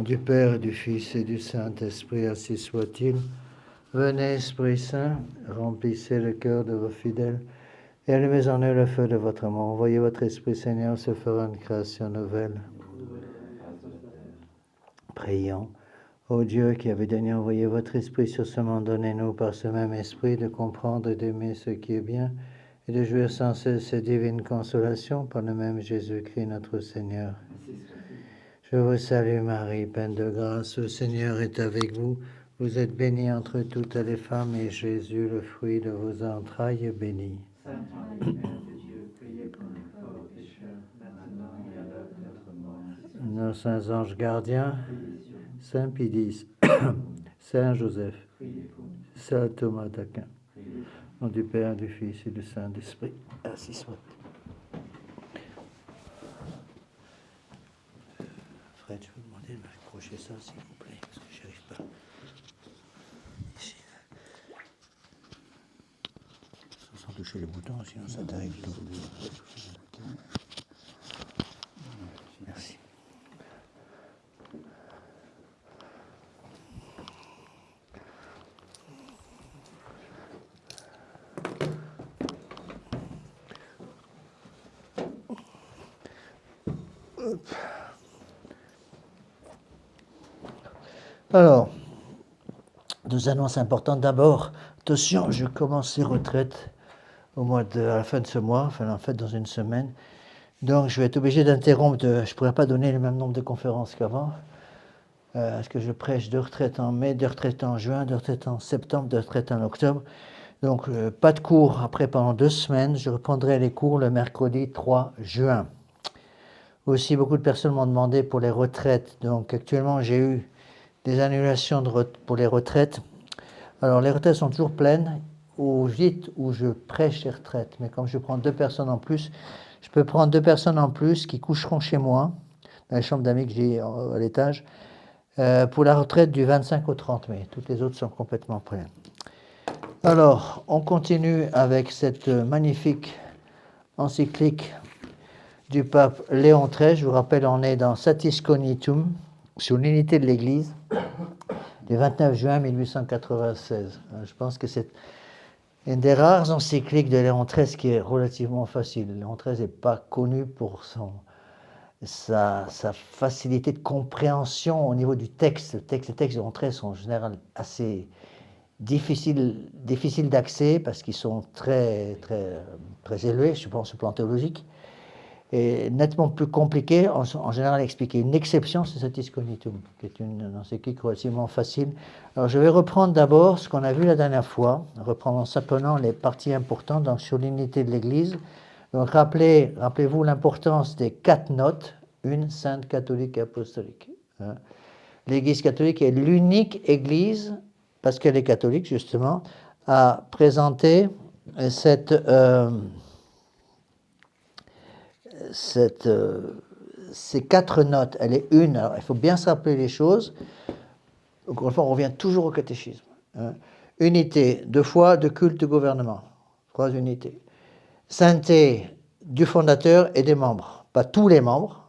du Père, du Fils et du Saint-Esprit, ainsi soit-il. Venez, Esprit Saint, remplissez le cœur de vos fidèles et allumez en eux le feu de votre amour. Envoyez votre Esprit, Seigneur, se fera une création nouvelle. Prions. Ô Dieu qui avez daigné envoyer votre Esprit sur ce monde, donnez-nous par ce même Esprit de comprendre et d'aimer ce qui est bien et de jouir sans cesse ces divines consolations par le même Jésus-Christ notre Seigneur. Je vous salue Marie, pleine de grâce, le Seigneur est avec vous. Vous êtes bénie entre toutes les femmes et Jésus, le fruit de vos entrailles, est béni. Sainte Marie, Mère de Dieu, priez pour nous pauvres pécheurs, maintenant et à l'heure de notre mort. Nos saints anges gardiens, Saint Pidis, Saint Joseph, Saint Thomas d'Aquin, au nom du Père, du Fils et du Saint-Esprit, ainsi soit. Fred, je vous demander de m'accrocher ça, s'il vous plaît, parce que je n'y arrive pas. Ici. Sans toucher les boutons, sinon ça t'arrive tout. Merci. Alors, deux annonces importantes. D'abord, attention, je commence les retraites à la fin de ce mois, enfin en fait dans une semaine. Donc je vais être obligé d'interrompre, je ne pourrai pas donner le même nombre de conférences qu'avant. Parce que je prêche de retraite en mai, de retraite en juin, de retraite en septembre, de retraite en octobre. Donc pas de cours après pendant 2 semaines. Je reprendrai les cours le mercredi 3 juin. Aussi, beaucoup de personnes m'ont demandé pour les retraites. Donc actuellement, j'ai eu des annulations pour les retraites. Alors les retraites sont toujours pleines au gîte où je prêche les retraites. Mais comme je prends 2 personnes en plus, je peux prendre 2 personnes en plus qui coucheront chez moi, dans la chambre d'amis que j'ai à l'étage, pour la retraite du 25 au 30 mai. Toutes les autres sont complètement pleines. Alors, on continue avec cette magnifique encyclique du pape Léon XIII. Je vous rappelle, on est dans Satis Cognitum, sur l'unité de l'Église, du 29 juin 1896. Je pense que c'est une des rares encycliques de Léon XIII qui est relativement facile. Léon XIII n'est pas connu pour sa facilité de compréhension au niveau du texte. Les textes de Léon XIII sont en général assez difficiles d'accès parce qu'ils sont très élevés, je pense, au plan théologique, et nettement plus compliqués en général à expliquer. Une exception, c'est Satis Cognitum, qui est une encyclique relativement facile. Alors je vais reprendre d'abord ce qu'on a vu la dernière fois, reprendre en simplement les parties importantes, donc sur l'unité de l'Église. Donc rappelez-vous l'importance des 4 notes, une sainte, catholique et apostolique. L'Église catholique est l'unique Église, parce qu'elle est catholique justement, à présenter ces 4 notes. Elle est une. Alors, il faut bien se rappeler les choses. Encore une fois, on revient toujours au catéchisme. Unité de foi, de culte, de gouvernement. 3 unités. Sainteté du fondateur et des membres. Pas tous les membres.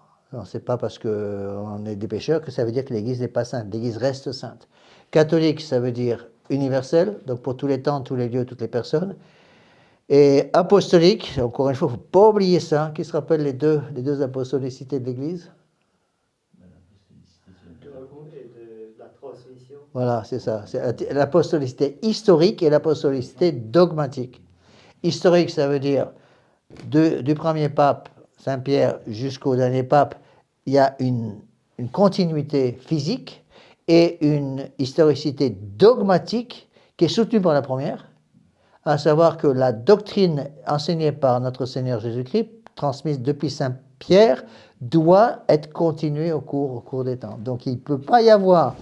Ce n'est pas parce qu'on est des pécheurs que ça veut dire que l'Église n'est pas sainte. L'Église reste sainte. Catholique, ça veut dire universel, donc pour tous les temps, tous les lieux, toutes les personnes. Et apostolique, encore une fois, il ne faut pas oublier ça. Qui se rappelle les deux apostolicités de l'Église? La transmission. Voilà, c'est ça. C'est l'apostolicité historique et l'apostolicité dogmatique. Historique, ça veut dire du premier pape, Saint-Pierre, jusqu'au dernier pape, il y a une continuité physique et une historicité dogmatique qui est soutenue par la première, à savoir que la doctrine enseignée par notre Seigneur Jésus-Christ, transmise depuis Saint Pierre, doit être continuée au cours des temps. Donc il ne peut pas y avoir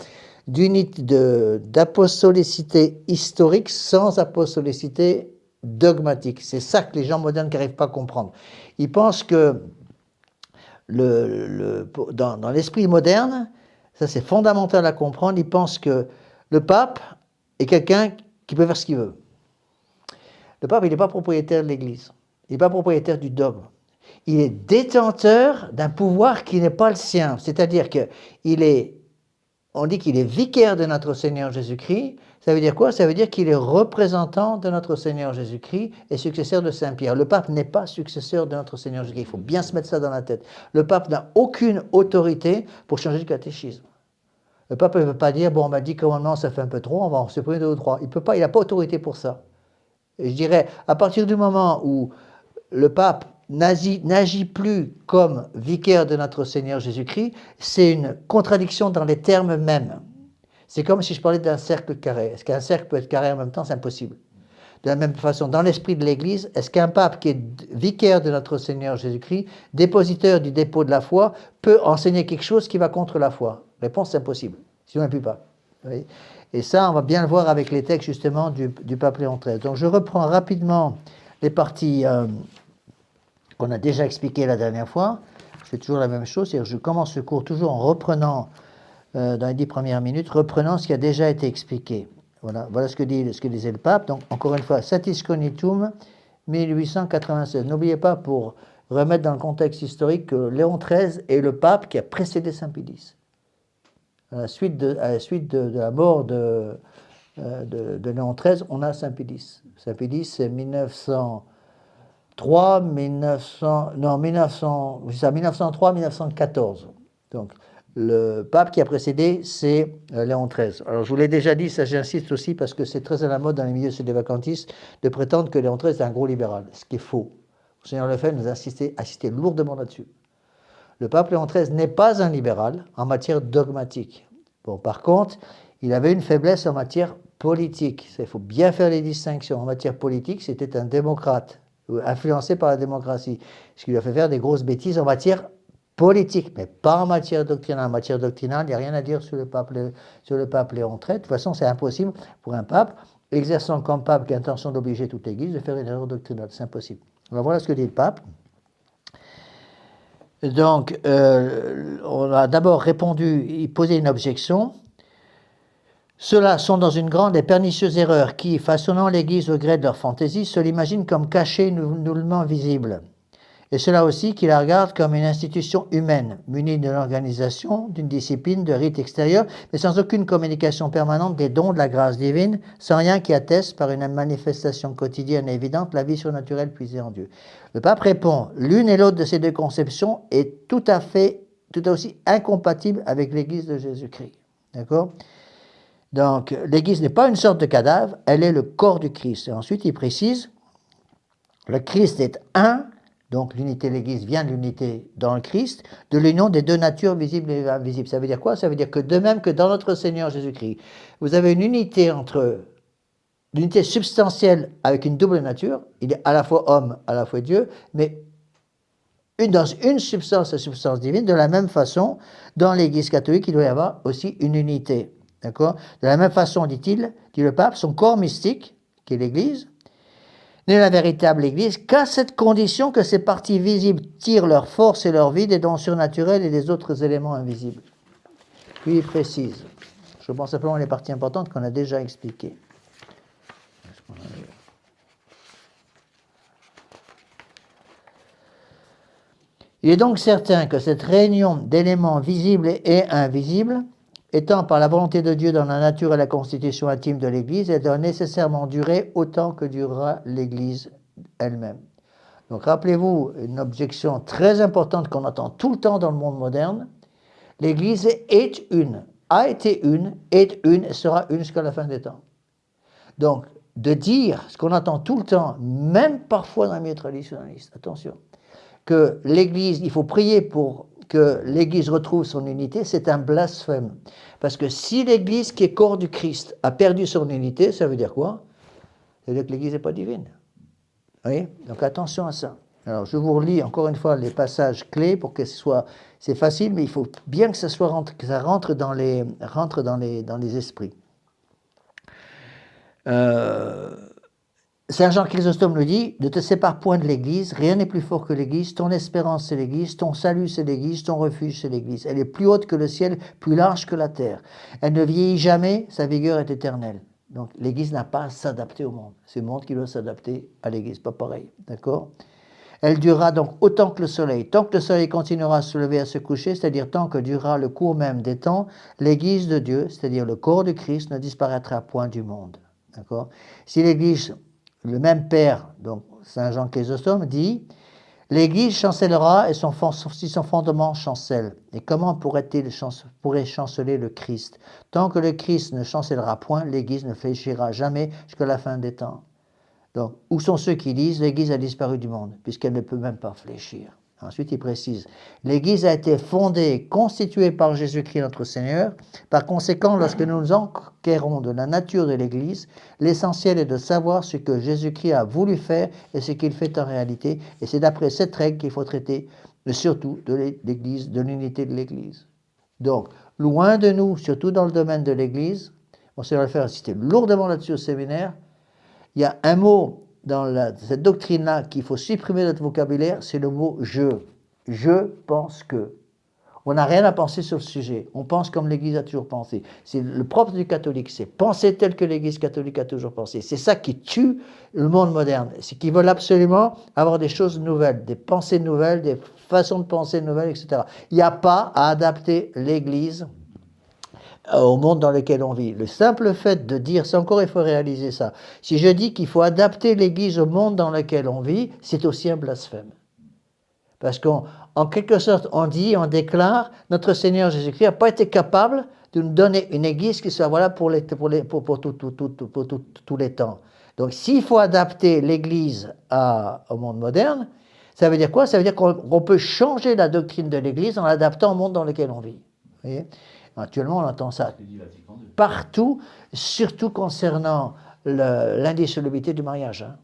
d'apostolicité historique sans apostolicité dogmatique. C'est ça que les gens modernes n'arrivent pas à comprendre. Ils pensent que dans l'esprit moderne, ça c'est fondamental à comprendre, ils pensent que le pape est quelqu'un qui peut faire ce qu'il veut. Le pape, il n'est pas propriétaire de l'Église. Il n'est pas propriétaire du dogme. Il est détenteur d'un pouvoir qui n'est pas le sien. C'est-à-dire qu'il est on dit qu'il est vicaire de notre Seigneur Jésus-Christ. Ça veut dire quoi? Ça veut dire qu'il est représentant de notre Seigneur Jésus-Christ et successeur de Saint-Pierre. Le pape n'est pas successeur de notre Seigneur Jésus-Christ. Il faut bien se mettre ça dans la tête. Le pape n'a aucune autorité pour changer le catéchisme. Le pape ne peut pas dire, bon, on m'a dit commandement, ça fait un peu trop, on va en supprimer 2 ou 3. Il peut pas, il n'a pas autorité pour ça. Et je dirais, à partir du moment où le pape n'agit plus comme vicaire de notre Seigneur Jésus-Christ, c'est une contradiction dans les termes mêmes. C'est comme si je parlais d'un cercle carré. Est-ce qu'un cercle peut être carré en même temps? C'est impossible. De la même façon, dans l'esprit de l'Église, est-ce qu'un pape qui est vicaire de notre Seigneur Jésus-Christ, dépositeur du dépôt de la foi, peut enseigner quelque chose qui va contre la foi? Réponse, c'est impossible. Sinon, il n'y a plus pas. Et ça, on va bien le voir avec les textes justement du pape Léon XIII. Donc, je reprends rapidement les parties qu'on a déjà expliquées la dernière fois. Je fais toujours la même chose, c'est-à-dire je commence le cours toujours en reprenant, dans les 10 premières minutes, reprenant ce qui a déjà été expliqué. Voilà ce que disait le pape. Donc, encore une fois, Satis Cognitum, 1896. N'oubliez pas, pour remettre dans le contexte historique, que Léon XIII est le pape qui a précédé Saint Pie X. À la suite de la mort de Léon XIII, on a Saint Pie X. Saint Pie X, c'est 1903-1914. Donc, le pape qui a précédé, c'est Léon XIII. Alors, je vous l'ai déjà dit, ça j'insiste aussi, parce que c'est très à la mode dans les milieux sédévacantistes de prétendre que Léon XIII est un gros libéral, ce qui est faux. Monseigneur Lefebvre nous a insisté lourdement là-dessus. Le pape Léon XIII n'est pas un libéral en matière dogmatique. Bon, par contre, il avait une faiblesse en matière politique. Il faut bien faire les distinctions. En matière politique, c'était un démocrate, influencé par la démocratie, ce qui lui a fait faire des grosses bêtises en matière politique, mais pas en matière doctrinale. En matière doctrinale, il n'y a rien à dire sur le pape Léon XIII. De toute façon, c'est impossible pour un pape, exerçant comme pape qui a l'intention d'obliger toute l'Église, de faire une erreur doctrinale. C'est impossible. Alors voilà ce que dit le pape. Donc, on a d'abord répondu, il posait une objection. Ceux-là sont dans une grande et pernicieuse erreur qui, façonnant l'Église au gré de leur fantaisie, se l'imaginent comme cachée, nullement visible. Et ceux-là aussi qui la regardent comme une institution humaine, munie d'une organisation, d'une discipline, de rites extérieurs, mais sans aucune communication permanente des dons de la grâce divine, sans rien qui atteste par une manifestation quotidienne et évidente la vie surnaturelle puisée en Dieu. Le pape répond, l'une et l'autre de ces deux conceptions est tout aussi incompatible avec l'Église de Jésus-Christ. D'accord ? Donc, l'Église n'est pas une sorte de cadavre, elle est le corps du Christ. Et ensuite, il précise, le Christ est un, donc l'unité de l'Église vient de l'unité dans le Christ, de l'union des deux natures visibles et invisibles. Ça veut dire quoi? Ça veut dire que de même que dans notre Seigneur Jésus-Christ, vous avez une unité l'unité substantielle avec une double nature, il est à la fois homme, à la fois Dieu, mais dans une substance, la substance divine, de la même façon, dans l'Église catholique, il doit y avoir aussi une unité. D'accord? De la même façon, dit-il, dit le pape, son corps mystique, qui est l'Église, n'est la véritable Église qu'à cette condition que ses parties visibles tirent leur force et leur vie des dons surnaturels et des autres éléments invisibles. Puis il précise, je pense simplement les parties importantes qu'on a déjà expliquées. Il est donc certain que cette réunion d'éléments visibles et invisibles, étant par la volonté de Dieu dans la nature et la constitution intime de l'Église, elle doit nécessairement durer autant que durera l'Église elle-même. Donc rappelez-vous une objection très importante qu'on entend tout le temps dans le monde moderne. L'Église est une, a été une, est une et sera une jusqu'à la fin des temps. Donc de dire ce qu'on entend tout le temps, même parfois dans les milieux traditionnalistes, attention, que l'Église, il faut prier pour que l'Église retrouve son unité, c'est un blasphème. Parce que si l'Église, qui est corps du Christ, a perdu son unité, ça veut dire quoi? Ça veut dire que l'Église n'est pas divine. Vous voyez? Donc attention à ça. Alors je vous relis encore une fois les passages clés pour que ce soit... C'est facile, mais il faut bien que ça rentre dans les esprits. Saint Jean Chrysostome nous dit, ne te sépare point de l'Église, rien n'est plus fort que l'Église, ton espérance c'est l'Église, ton salut c'est l'Église, ton refuge c'est l'Église. Elle est plus haute que le ciel, plus large que la terre. Elle ne vieillit jamais, sa vigueur est éternelle. Donc l'Église n'a pas à s'adapter au monde. C'est le monde qui doit s'adapter à l'Église, pas pareil, d'accord? Elle durera donc autant que le soleil. Tant que le soleil continuera à se lever et à se coucher, c'est-à-dire tant que durera le cours même des temps, l'Église de Dieu, c'est-à-dire le corps de Christ, ne disparaîtra point du monde. D'accord ? Si l'Église, le même Père, donc Saint Jean Chrysostome, dit « L'Église chancellera et si son fondement chancelle. Et comment pourrait chanceler le Christ? Tant que le Christ ne chancellera point, l'Église ne fléchira jamais jusqu'à la fin des temps. » Donc, où sont ceux qui disent l'Église a disparu du monde, puisqu'elle ne peut même pas fléchir? Ensuite, il précise, l'Église a été fondée et constituée par Jésus-Christ notre Seigneur. Par conséquent, lorsque nous nous enquérons de la nature de l'Église, l'essentiel est de savoir ce que Jésus-Christ a voulu faire et ce qu'il fait en réalité. Et c'est d'après cette règle qu'il faut traiter, mais surtout de l'Église, de l'unité de l'Église. Donc, loin de nous, surtout dans le domaine de l'Église, on sait le faire insister lourdement là-dessus au séminaire. Il y a un mot dans cette doctrine-là qu'il faut supprimer de notre vocabulaire, c'est le mot « je ». Je pense que. On n'a rien à penser sur le sujet. On pense comme l'Église a toujours pensé. C'est le propre du catholique, c'est penser tel que l'Église catholique a toujours pensé. C'est ça qui tue le monde moderne. C'est qu'ils veulent absolument avoir des choses nouvelles, des pensées nouvelles, des façons de penser nouvelles, etc. Il n'y a pas à adapter l'Église au monde dans lequel on vit. Le simple fait de dire, c'est encore il faut réaliser ça, si je dis qu'il faut adapter l'Église au monde dans lequel on vit, c'est aussi un blasphème. Parce qu'en quelque sorte, on dit, on déclare, notre Seigneur Jésus-Christ n'a pas été capable de nous donner une Église qui soit voilà pour tous les temps. Donc s'il faut adapter l'Église au monde moderne, ça veut dire quoi? Ça veut dire qu'on peut changer la doctrine de l'Église en l'adaptant au monde dans lequel on vit. Vous voyez? Actuellement, on entend ça partout, surtout concernant l'indissolubilité du mariage. Hein.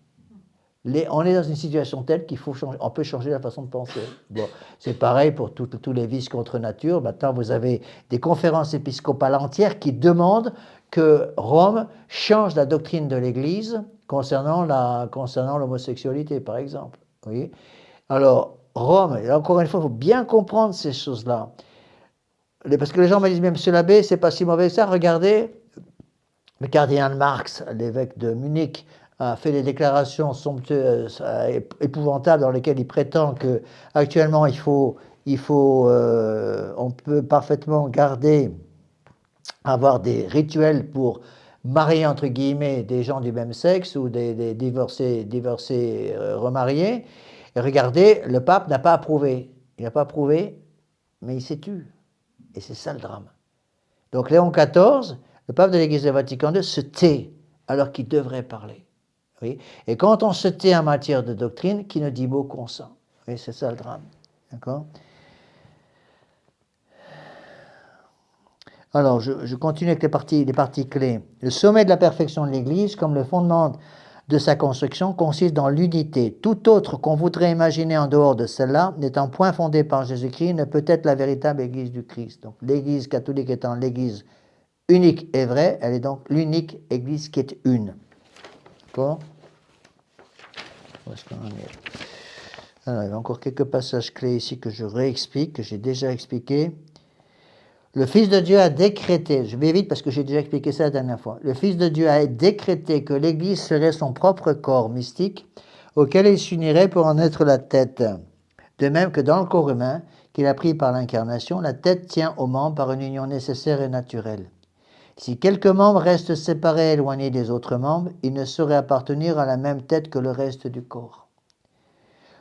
On est dans une situation telle qu'il faut changer, on peut changer la façon de penser. Bon, c'est pareil pour tous les vices contre nature. Maintenant, vous avez des conférences épiscopales entières qui demandent que Rome change la doctrine de l'Église concernant l'homosexualité, par exemple. Vous voyez? Alors, Rome, et encore une fois, il faut bien comprendre ces choses-là. Parce que les gens me disent, mais monsieur l'abbé, c'est pas si mauvais que ça. Regardez, le cardinal Marx, l'évêque de Munich, a fait des déclarations somptueuses, épouvantables, dans lesquelles il prétend que actuellement on peut parfaitement avoir des rituels pour marier entre guillemets des gens du même sexe ou des divorcés remariés. Et regardez, le pape n'a pas approuvé. Il n'a pas approuvé, mais il s'est tu. Et c'est ça le drame. Donc Léon XIV, le pape de l'Église de Vatican II, se tait alors qu'il devrait parler. Oui. Et quand on se tait en matière de doctrine, qui ne dit mot consent. Oui, c'est ça le drame. D'accord ? Alors, je continue avec les parties clés. Le sommet de la perfection de l'Église, comme le fondement de sa construction, consiste dans l'unité. Tout autre qu'on voudrait imaginer en dehors de celle-là, n'étant point fondé par Jésus-Christ, ne peut être la véritable Église du Christ. Donc, l'Église catholique étant l'Église unique et vraie, elle est donc l'unique Église qui est une. D'accord ? Où est-ce qu'on en est ? Alors, il y a encore quelques passages clés ici que je réexplique, que j'ai déjà expliqué. Le Fils de Dieu a décrété, je vais vite parce que j'ai déjà expliqué ça la dernière fois, le Fils de Dieu a décrété que l'Église serait son propre corps mystique auquel il s'unirait pour en être la tête. De même que dans le corps humain, qu'il a pris par l'incarnation, la tête tient aux membres par une union nécessaire et naturelle. Si quelques membres restent séparés et éloignés des autres membres, ils ne sauraient appartenir à la même tête que le reste du corps.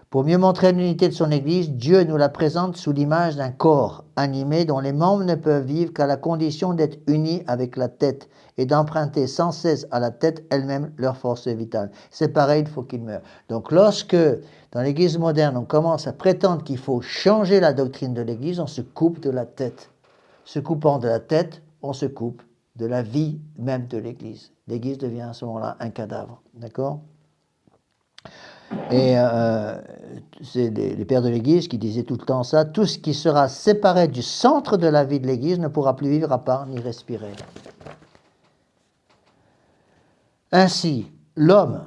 Pour mieux montrer l'unité de son Église, Dieu nous la présente sous l'image d'un corps animé dont les membres ne peuvent vivre qu'à la condition d'être unis avec la tête et d'emprunter sans cesse à la tête elle-même leur force vitale. C'est pareil, il faut qu'il meure. Donc lorsque, dans l'Église moderne, on commence à prétendre qu'il faut changer la doctrine de l'Église, on se coupe de la tête. Se coupant de la tête, on se coupe de la vie même de l'Église. L'Église devient à ce moment-là un cadavre. D'accord ? Et c'est les pères de l'Église qui disaient tout le temps ça, tout ce qui sera séparé du centre de la vie de l'Église ne pourra plus vivre à part ni respirer. Ainsi, l'homme,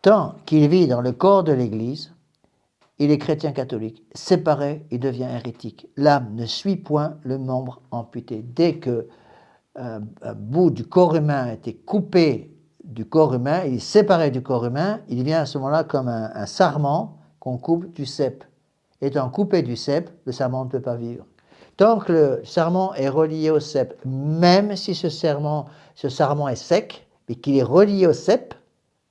tant qu'il vit dans le corps de l'Église, il est chrétien catholique. Séparé, il devient hérétique. L'âme ne suit point le membre amputé. Dès que un bout du corps humain a été coupé du corps humain, il est séparé du corps humain, il devient à ce moment-là comme un sarment qu'on coupe du cep. Étant coupé du cep, le sarment ne peut pas vivre. Tant que le sarment est relié au cep, même si ce sarment est sec, mais qu'il est relié au cep,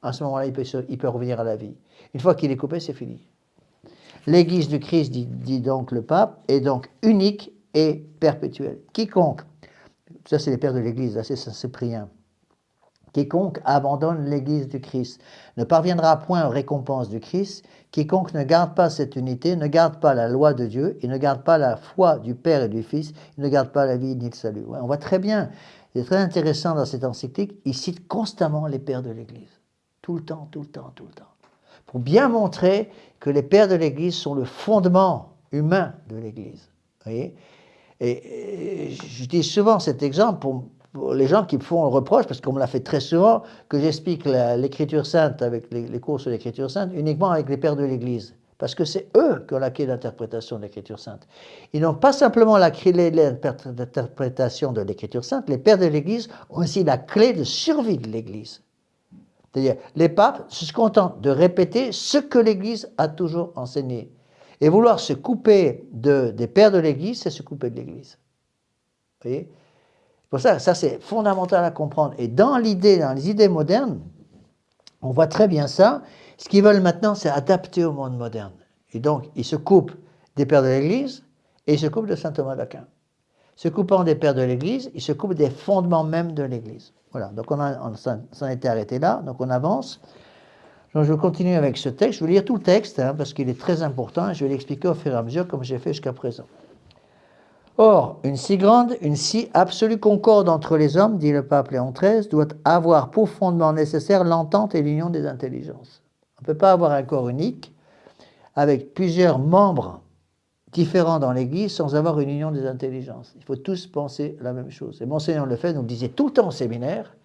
à ce moment-là, il peut revenir à la vie. Une fois qu'il est coupé, c'est fini. L'Église du Christ, dit donc le pape, est donc unique et perpétuelle. Quiconque, ça c'est les pères de l'Église, là c'est Saint Cyprien, quiconque abandonne l'Église du Christ ne parviendra point aux récompenses du Christ. Quiconque ne garde pas cette unité, ne garde pas la loi de Dieu, et ne garde pas la foi du Père et du Fils, il ne garde pas la vie ni le salut. Ouais, on voit très bien, c'est très intéressant dans cette encyclique, il cite constamment les pères de l'Église. Tout le temps, tout le temps, tout le temps. Pour bien montrer que les pères de l'Église sont le fondement humain de l'Église. Voyez ? Et je dis souvent cet exemple pour les gens qui me font le reproche, parce qu'on me l'a fait très souvent, que j'explique l'Écriture sainte avec les cours sur l'Écriture sainte uniquement avec les pères de l'Église. Parce que c'est eux qui ont la clé d'interprétation de l'Écriture sainte. Ils n'ont pas simplement la clé d'interprétation de l'Écriture sainte, les pères de l'Église ont aussi la clé de survie de l'Église. C'est-à-dire, les papes se contentent de répéter ce que l'Église a toujours enseigné. Et vouloir se couper des pères de l'Église, c'est se couper de l'Église. Vous voyez ? Pour ça c'est fondamental à comprendre. Et dans les idées modernes, on voit très bien ça. Ce qu'ils veulent maintenant, c'est adapter au monde moderne. Et donc, ils se coupent des pères de l'Église et ils se coupent de saint Thomas d'Aquin. Se coupant des pères de l'Église, ils se coupent des fondements même de l'Église. Voilà, donc on s'en était arrêté là, donc on avance. Donc je continue avec ce texte. Je vais lire tout le texte, parce qu'il est très important, et je vais l'expliquer au fur et à mesure, comme j'ai fait jusqu'à présent. Or, une si grande, une si absolue concorde entre les hommes, dit le pape Léon XIII, doit avoir pour fondement nécessaire l'entente et l'union des intelligences. On ne peut pas avoir un corps unique avec plusieurs membres différents dans l'Église sans avoir une union des intelligences. Il faut tous penser la même chose. Et Monseigneur Lefebvre nous le disait tout le temps au séminaire.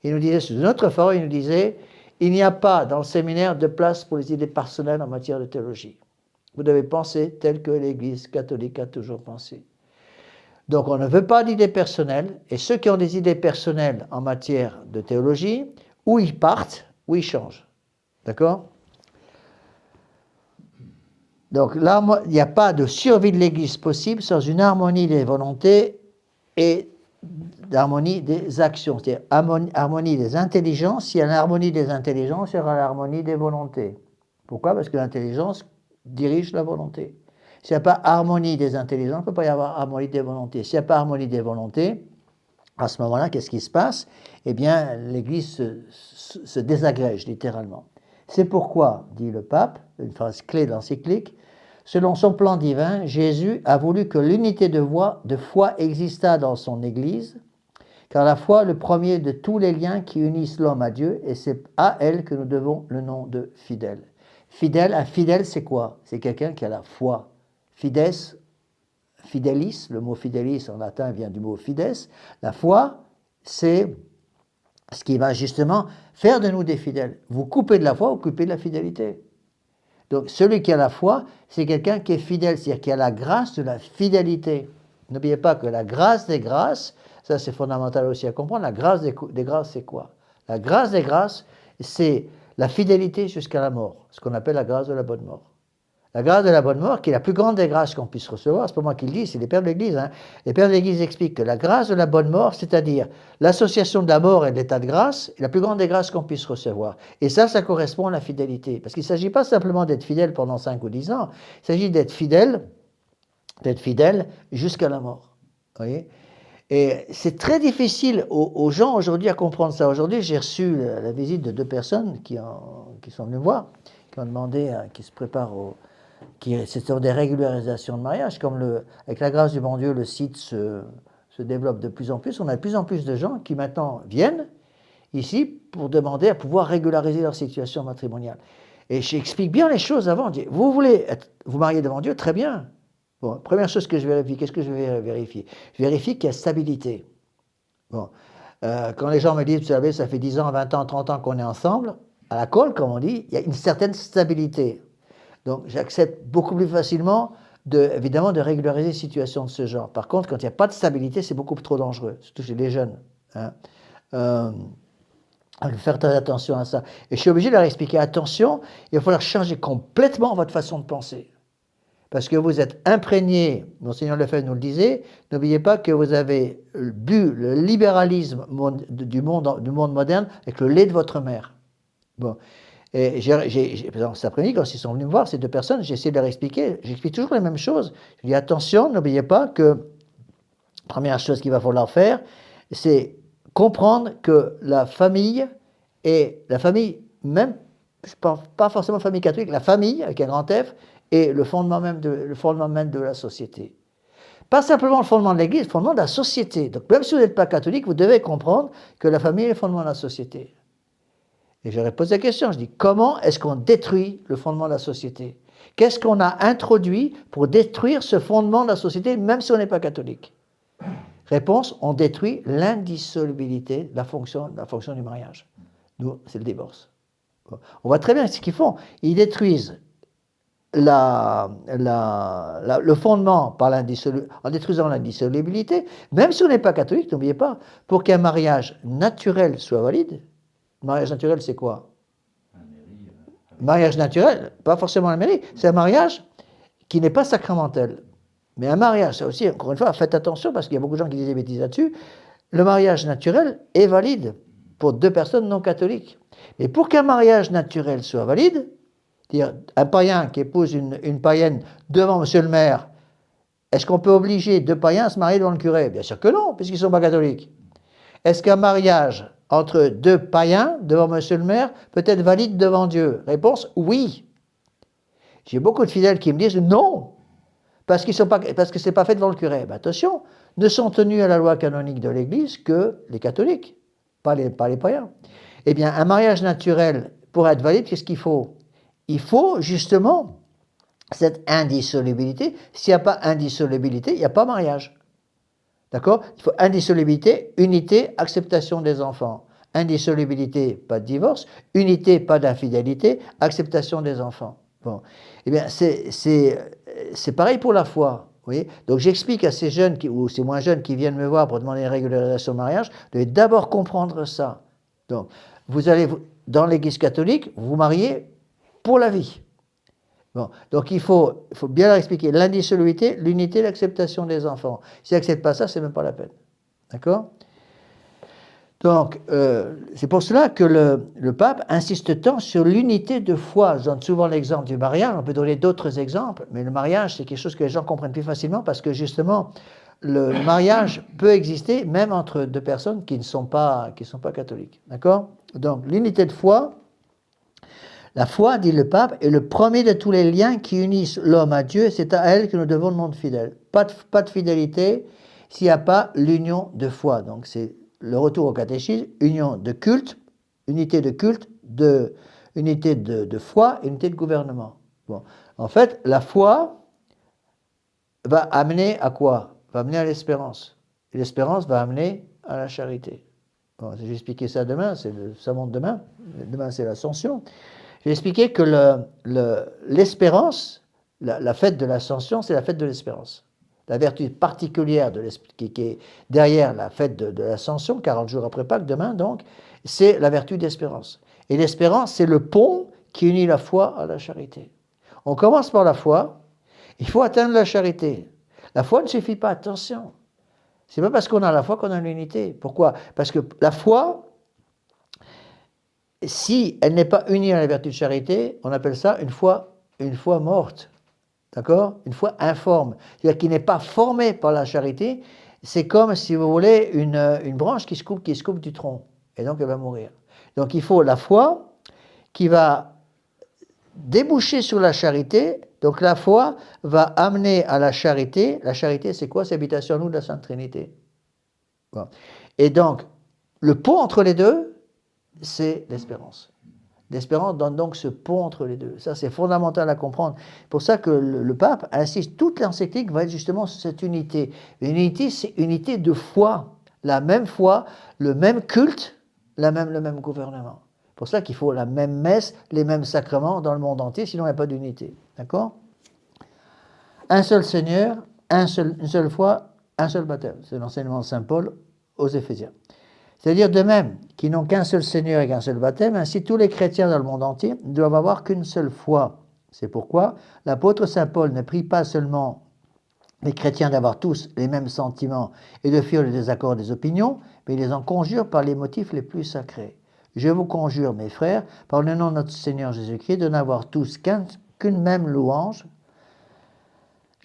Il nous disait, sous une autre forme, il nous disait, il n'y a pas dans le séminaire de place pour les idées personnelles en matière de théologie. Vous devez penser tel que l'Église catholique a toujours pensé. Donc on ne veut pas d'idées personnelles, et ceux qui ont des idées personnelles en matière de théologie, ou ils partent, ou ils changent. D'accord ? Donc là, il n'y a pas de survie de l'Église possible sans une harmonie des volontés et d'harmonie des actions. C'est-à-dire harmonie des intelligences. S'il y a l'harmonie des intelligences, il y aura l'harmonie des volontés. Pourquoi ? Parce que l'intelligence dirige la volonté. S'il n'y a pas harmonie des intelligences, il ne peut pas y avoir harmonie des volontés. S'il n'y a pas harmonie des volontés, à ce moment-là, qu'est-ce qui se passe ? Eh bien, l'Église se désagrège, littéralement. C'est pourquoi, dit le pape, une phrase clé de l'encyclique, selon son plan divin, Jésus a voulu que l'unité de foi existât dans son Église, car la foi est le premier de tous les liens qui unissent l'homme à Dieu, et c'est à elle que nous devons le nom de fidèle. Un fidèle, c'est quoi ? C'est quelqu'un qui a la foi. Fides, fidelis, le mot fidelis en latin vient du mot fides. La foi, c'est ce qui va justement faire de nous des fidèles. Vous coupez de la foi, vous coupez de la fidélité. Donc celui qui a la foi, c'est quelqu'un qui est fidèle, c'est-à-dire qui a la grâce de la fidélité. N'oubliez pas que la grâce des grâces, ça c'est fondamental aussi à comprendre, la grâce des grâces c'est quoi ? La grâce des grâces, c'est la fidélité jusqu'à la mort, ce qu'on appelle la grâce de la bonne mort. La grâce de la bonne mort, qui est la plus grande des grâces qu'on puisse recevoir, c'est pas moi qui le dis, c'est les pères de l'Église. Les pères de l'Église expliquent que la grâce de la bonne mort, c'est-à-dire l'association de la mort et de l'état de grâce, est la plus grande des grâces qu'on puisse recevoir. Et ça correspond à la fidélité. Parce qu'il ne s'agit pas simplement d'être fidèle pendant 5 ou 10 ans, il s'agit d'être fidèle jusqu'à la mort. Vous voyez ? Et c'est très difficile aux gens aujourd'hui à comprendre ça. Aujourd'hui, j'ai reçu la visite de 2 personnes qui sont venues me voir, qui ont demandé, qui se préparent ce sont des régularisations de mariage. Comme avec la grâce du bon Dieu, le site se développe de plus en plus. On a de plus en plus de gens qui maintenant viennent ici pour demander à pouvoir régulariser leur situation matrimoniale. Et j'explique bien les choses avant. Vous voulez vous marier devant Dieu, très bien. Bon, première chose que je vérifie, qu'est-ce que je vais vérifier ? Je vérifie qu'il y a stabilité. Bon, quand les gens me disent, vous savez, ça fait 10 ans, 20 ans, 30 ans qu'on est ensemble, à la colle, comme on dit, il y a une certaine stabilité. Donc, j'accepte beaucoup plus facilement, évidemment, de régulariser des situations de ce genre. Par contre, quand il n'y a pas de stabilité, c'est beaucoup trop dangereux, surtout chez les jeunes. Donc, faire très attention à ça. Et je suis obligé de leur expliquer, attention, il va falloir changer complètement votre façon de penser. Parce que vous êtes imprégné, Monseigneur Lefebvre nous le disait, n'oubliez pas que vous avez bu le libéralisme du monde moderne avec le lait de votre mère. Bon. Et par exemple, cet après-midi, quand ils sont venus me voir, ces deux personnes, j'ai essayé de leur expliquer, j'explique toujours les mêmes choses. Je dis attention, n'oubliez pas que la première chose qu'il va falloir faire, c'est comprendre que la famille, même, je ne parle pas forcément famille catholique, la famille, avec un grand F, est le fondement même de la société. Pas simplement le fondement de l'Église, le fondement de la société. Donc même si vous n'êtes pas catholique, vous devez comprendre que la famille est le fondement de la société. Et je leur ai posé la question, je dis, comment est-ce qu'on détruit le fondement de la société? Qu'est-ce qu'on a introduit pour détruire ce fondement de la société, même si on n'est pas catholique? Réponse, on détruit l'indissolubilité de la fonction du mariage. Nous, c'est le divorce. On voit très bien ce qu'ils font. Ils détruisent le fondement en détruisant l'indissolubilité, même si on n'est pas catholique, n'oubliez pas, pour qu'un mariage naturel soit valide. Le mariage naturel, c'est quoi? Mariage naturel, pas forcément la mairie, c'est un mariage qui n'est pas sacramentel. Mais un mariage, ça aussi, encore une fois, faites attention parce qu'il y a beaucoup de gens qui disent des bêtises là-dessus. Le mariage naturel est valide pour deux personnes non catholiques. Et pour qu'un mariage naturel soit valide, c'est-à-dire un païen qui épouse une païenne devant monsieur le maire, est-ce qu'on peut obliger deux païens à se marier devant le curé? Bien sûr que non, puisqu'ils ne sont pas catholiques. Est-ce qu'un mariage entre deux païens devant monsieur le maire peut être valide devant Dieu? Réponse, oui. J'ai beaucoup de fidèles qui me disent non, parce que ce n'est pas fait devant le curé. Ben attention, ne sont tenus à la loi canonique de l'Église que les catholiques, pas les païens. Eh bien, un mariage naturel, pour être valide, qu'est-ce qu'il faut? Il faut justement cette indissolubilité. S'il n'y a pas indissolubilité, il n'y a pas mariage. D'accord? Il faut indissolubilité, unité, acceptation des enfants. Indissolubilité, pas de divorce. Unité, pas d'infidélité. Acceptation des enfants. Bon. Eh bien, c'est pareil pour la foi. Vous voyez? Donc, j'explique à ces jeunes, ou ces moins jeunes qui viennent me voir pour demander une régularisation au mariage, de d'abord comprendre ça. Donc, vous allez, dans l'Église catholique, vous mariez pour la vie. Bon, donc il faut bien leur expliquer l'indissolubilité, l'unité, l'acceptation des enfants. S'ils n'acceptent pas ça, c'est même pas la peine. D'accord? Donc, c'est pour cela que le pape insiste tant sur l'unité de foi. Je donne souvent l'exemple du mariage, on peut donner d'autres exemples, mais le mariage, c'est quelque chose que les gens comprennent plus facilement parce que justement, le mariage peut exister même entre deux personnes qui ne sont pas catholiques. D'accord? Donc, l'unité de foi. La foi, dit le pape, est le premier de tous les liens qui unissent l'homme à Dieu, et c'est à elle que nous devons le monde fidèle. Pas de fidélité s'il n'y a pas l'union de foi. Donc c'est le retour au catéchisme, union de culte, unité de culte, unité de foi, unité de gouvernement. Bon. En fait, la foi va amener à quoi? Va amener à l'espérance. Et l'espérance va amener à la charité. Bon, je vais expliquer ça demain, c'est le sermon de demain. Demain, c'est l'Ascension. J'ai expliqué que l'espérance, la fête de l'Ascension, c'est la fête de l'espérance. La vertu particulière qui est derrière la fête de l'Ascension, 40 jours après Pâques, demain donc, c'est la vertu d'espérance. Et l'espérance, c'est le pont qui unit la foi à la charité. On commence par la foi, il faut atteindre la charité. La foi ne suffit pas, attention. C'est pas parce qu'on a la foi qu'on a l'unité. Pourquoi? Parce que la foi, si elle n'est pas unie à la vertu de charité, on appelle ça une foi morte. D'accord? Une foi informe. C'est-à-dire qui n'est pas formée par la charité. C'est comme, si vous voulez, une branche qui se coupe du tronc. Et donc, elle va mourir. Donc, il faut la foi qui va déboucher sur la charité. Donc, la foi va amener à la charité. La charité, c'est quoi? C'est l'habitation en nous de la Sainte Trinité. Bon. Et donc, le pont entre les deux, c'est l'espérance. L'espérance donne donc ce pont entre les deux. Ça, c'est fondamental à comprendre. C'est pour ça que le pape insiste, toute l'encyclique va être justement sur cette unité. Une unité, c'est unité de foi. La même foi, le même culte, le même gouvernement. C'est pour ça qu'il faut la même messe, les mêmes sacrements dans le monde entier, sinon il n'y a pas d'unité. D'accord? Un seul Seigneur, une seule foi, un seul baptême. C'est l'enseignement de Saint Paul aux Éphésiens. C'est-à-dire de même qu'ils n'ont qu'un seul Seigneur et qu'un seul baptême, ainsi tous les chrétiens dans le monde entier ne doivent avoir qu'une seule foi. C'est pourquoi l'apôtre Saint Paul ne prie pas seulement les chrétiens d'avoir tous les mêmes sentiments et de fuir le désaccord des opinions, mais il les en conjure par les motifs les plus sacrés. Je vous conjure, mes frères, par le nom de notre Seigneur Jésus-Christ, de n'avoir tous qu'une même louange,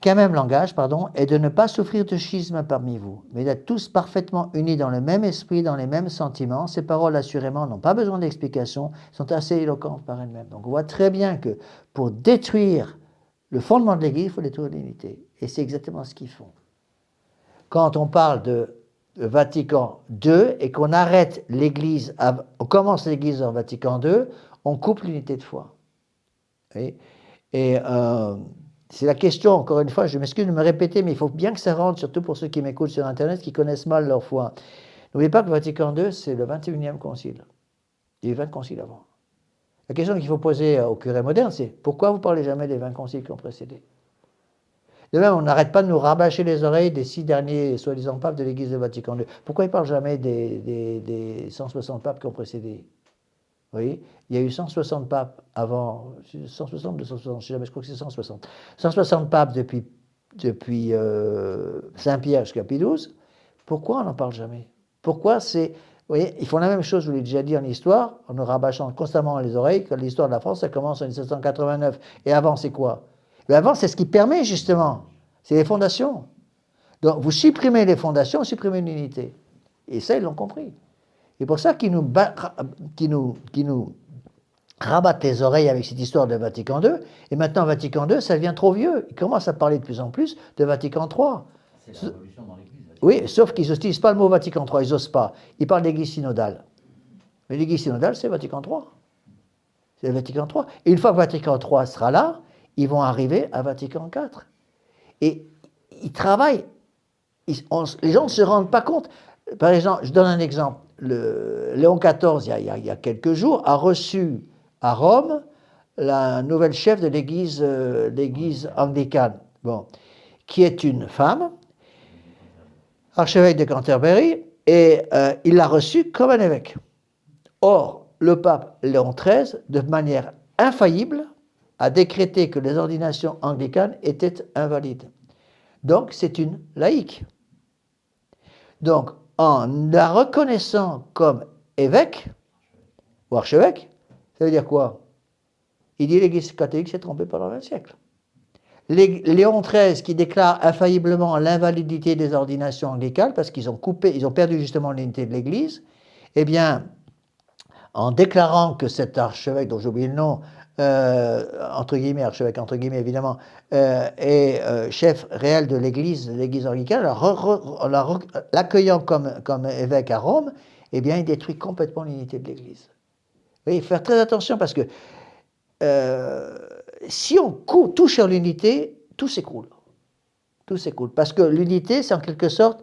qu'un même langage, et de ne pas souffrir de schisme parmi vous, mais d'être tous parfaitement unis dans le même esprit, dans les mêmes sentiments. Ces paroles, assurément, n'ont pas besoin d'explication, sont assez éloquentes par elles-mêmes. Donc on voit très bien que pour détruire le fondement de l'Église, il faut détruire l'unité. Et c'est exactement ce qu'ils font. Quand on parle de Vatican II et qu'on arrête l'Église, on commence l'Église en Vatican II, on coupe l'unité de foi. Et c'est la question, encore une fois, je m'excuse de me répéter, mais il faut bien que ça rentre, surtout pour ceux qui m'écoutent sur Internet, qui connaissent mal leur foi. N'oubliez pas que Vatican II, c'est le 21e concile. Il y a eu 20 conciles avant. La question qu'il faut poser aux curés modernes, c'est pourquoi vous ne parlez jamais des 20 conciles qui ont précédé? De même, on n'arrête pas de nous rabâcher les oreilles des 6 derniers soi-disant papes de l'Église de Vatican II. Pourquoi ils ne parlent jamais des 160 papes qui ont précédé? Vous voyez, il y a eu 160 papes avant, 160 ou 260, je ne sais jamais, je crois que c'est 160. 160 papes depuis Saint-Pierre jusqu'à Pie XII. Pourquoi on n'en parle jamais? Pourquoi c'est... Vous voyez, ils font la même chose, je vous l'ai déjà dit en histoire, en nous rabâchant constamment les oreilles, que l'histoire de la France, ça commence en 1789. Et avant, c'est quoi? Mais avant, c'est ce qui permet, justement. C'est les fondations. Donc, vous supprimez les fondations, vous supprimez l'unité. Et ça, ils l'ont compris. C'est pour ça qu'ils nous rabattent les oreilles avec cette histoire de Vatican II. Et maintenant, Vatican II, ça devient trop vieux. Ils commencent à parler de plus en plus de Vatican III. C'est la révolution dans l'Église. Oui, sauf qu'ils n'utilisent pas le mot Vatican III, ils n'osent pas. Ils parlent d'Église synodale. Mais l'Église synodale, c'est Vatican III. C'est Vatican III. Et une fois que Vatican III sera là, ils vont arriver à Vatican IV. Et ils travaillent. Les gens ne se rendent pas compte. Par exemple, je donne un exemple. Léon XIV, il y a quelques jours, a reçu à Rome la nouvelle chef de l'Église anglicane, qui est une femme, archevêque de Canterbury, et il l'a reçue comme un évêque. Or, le pape Léon XIII, de manière infaillible, a décrété que les ordinations anglicanes étaient invalides. Donc, c'est une laïque. Donc, en la reconnaissant comme évêque ou archevêque, ça veut dire quoi? Il dit l'Église catholique s'est trompée pendant 20 siècles. Léon XIII qui déclare infailliblement l'invalidité des ordinations anglicanes parce qu'ils ont perdu justement l'unité de l'Église, eh bien, en déclarant que cet archevêque, dont j'ai oublié le nom, entre guillemets, archevêque entre guillemets évidemment, est chef réel de l'Église anglicane, l'accueillant comme évêque à Rome, eh bien, il détruit complètement l'unité de l'Église. Il faut faire très attention parce que si on touche sur l'unité, tout s'écroule. Tout s'écroule. Parce que l'unité, c'est en quelque sorte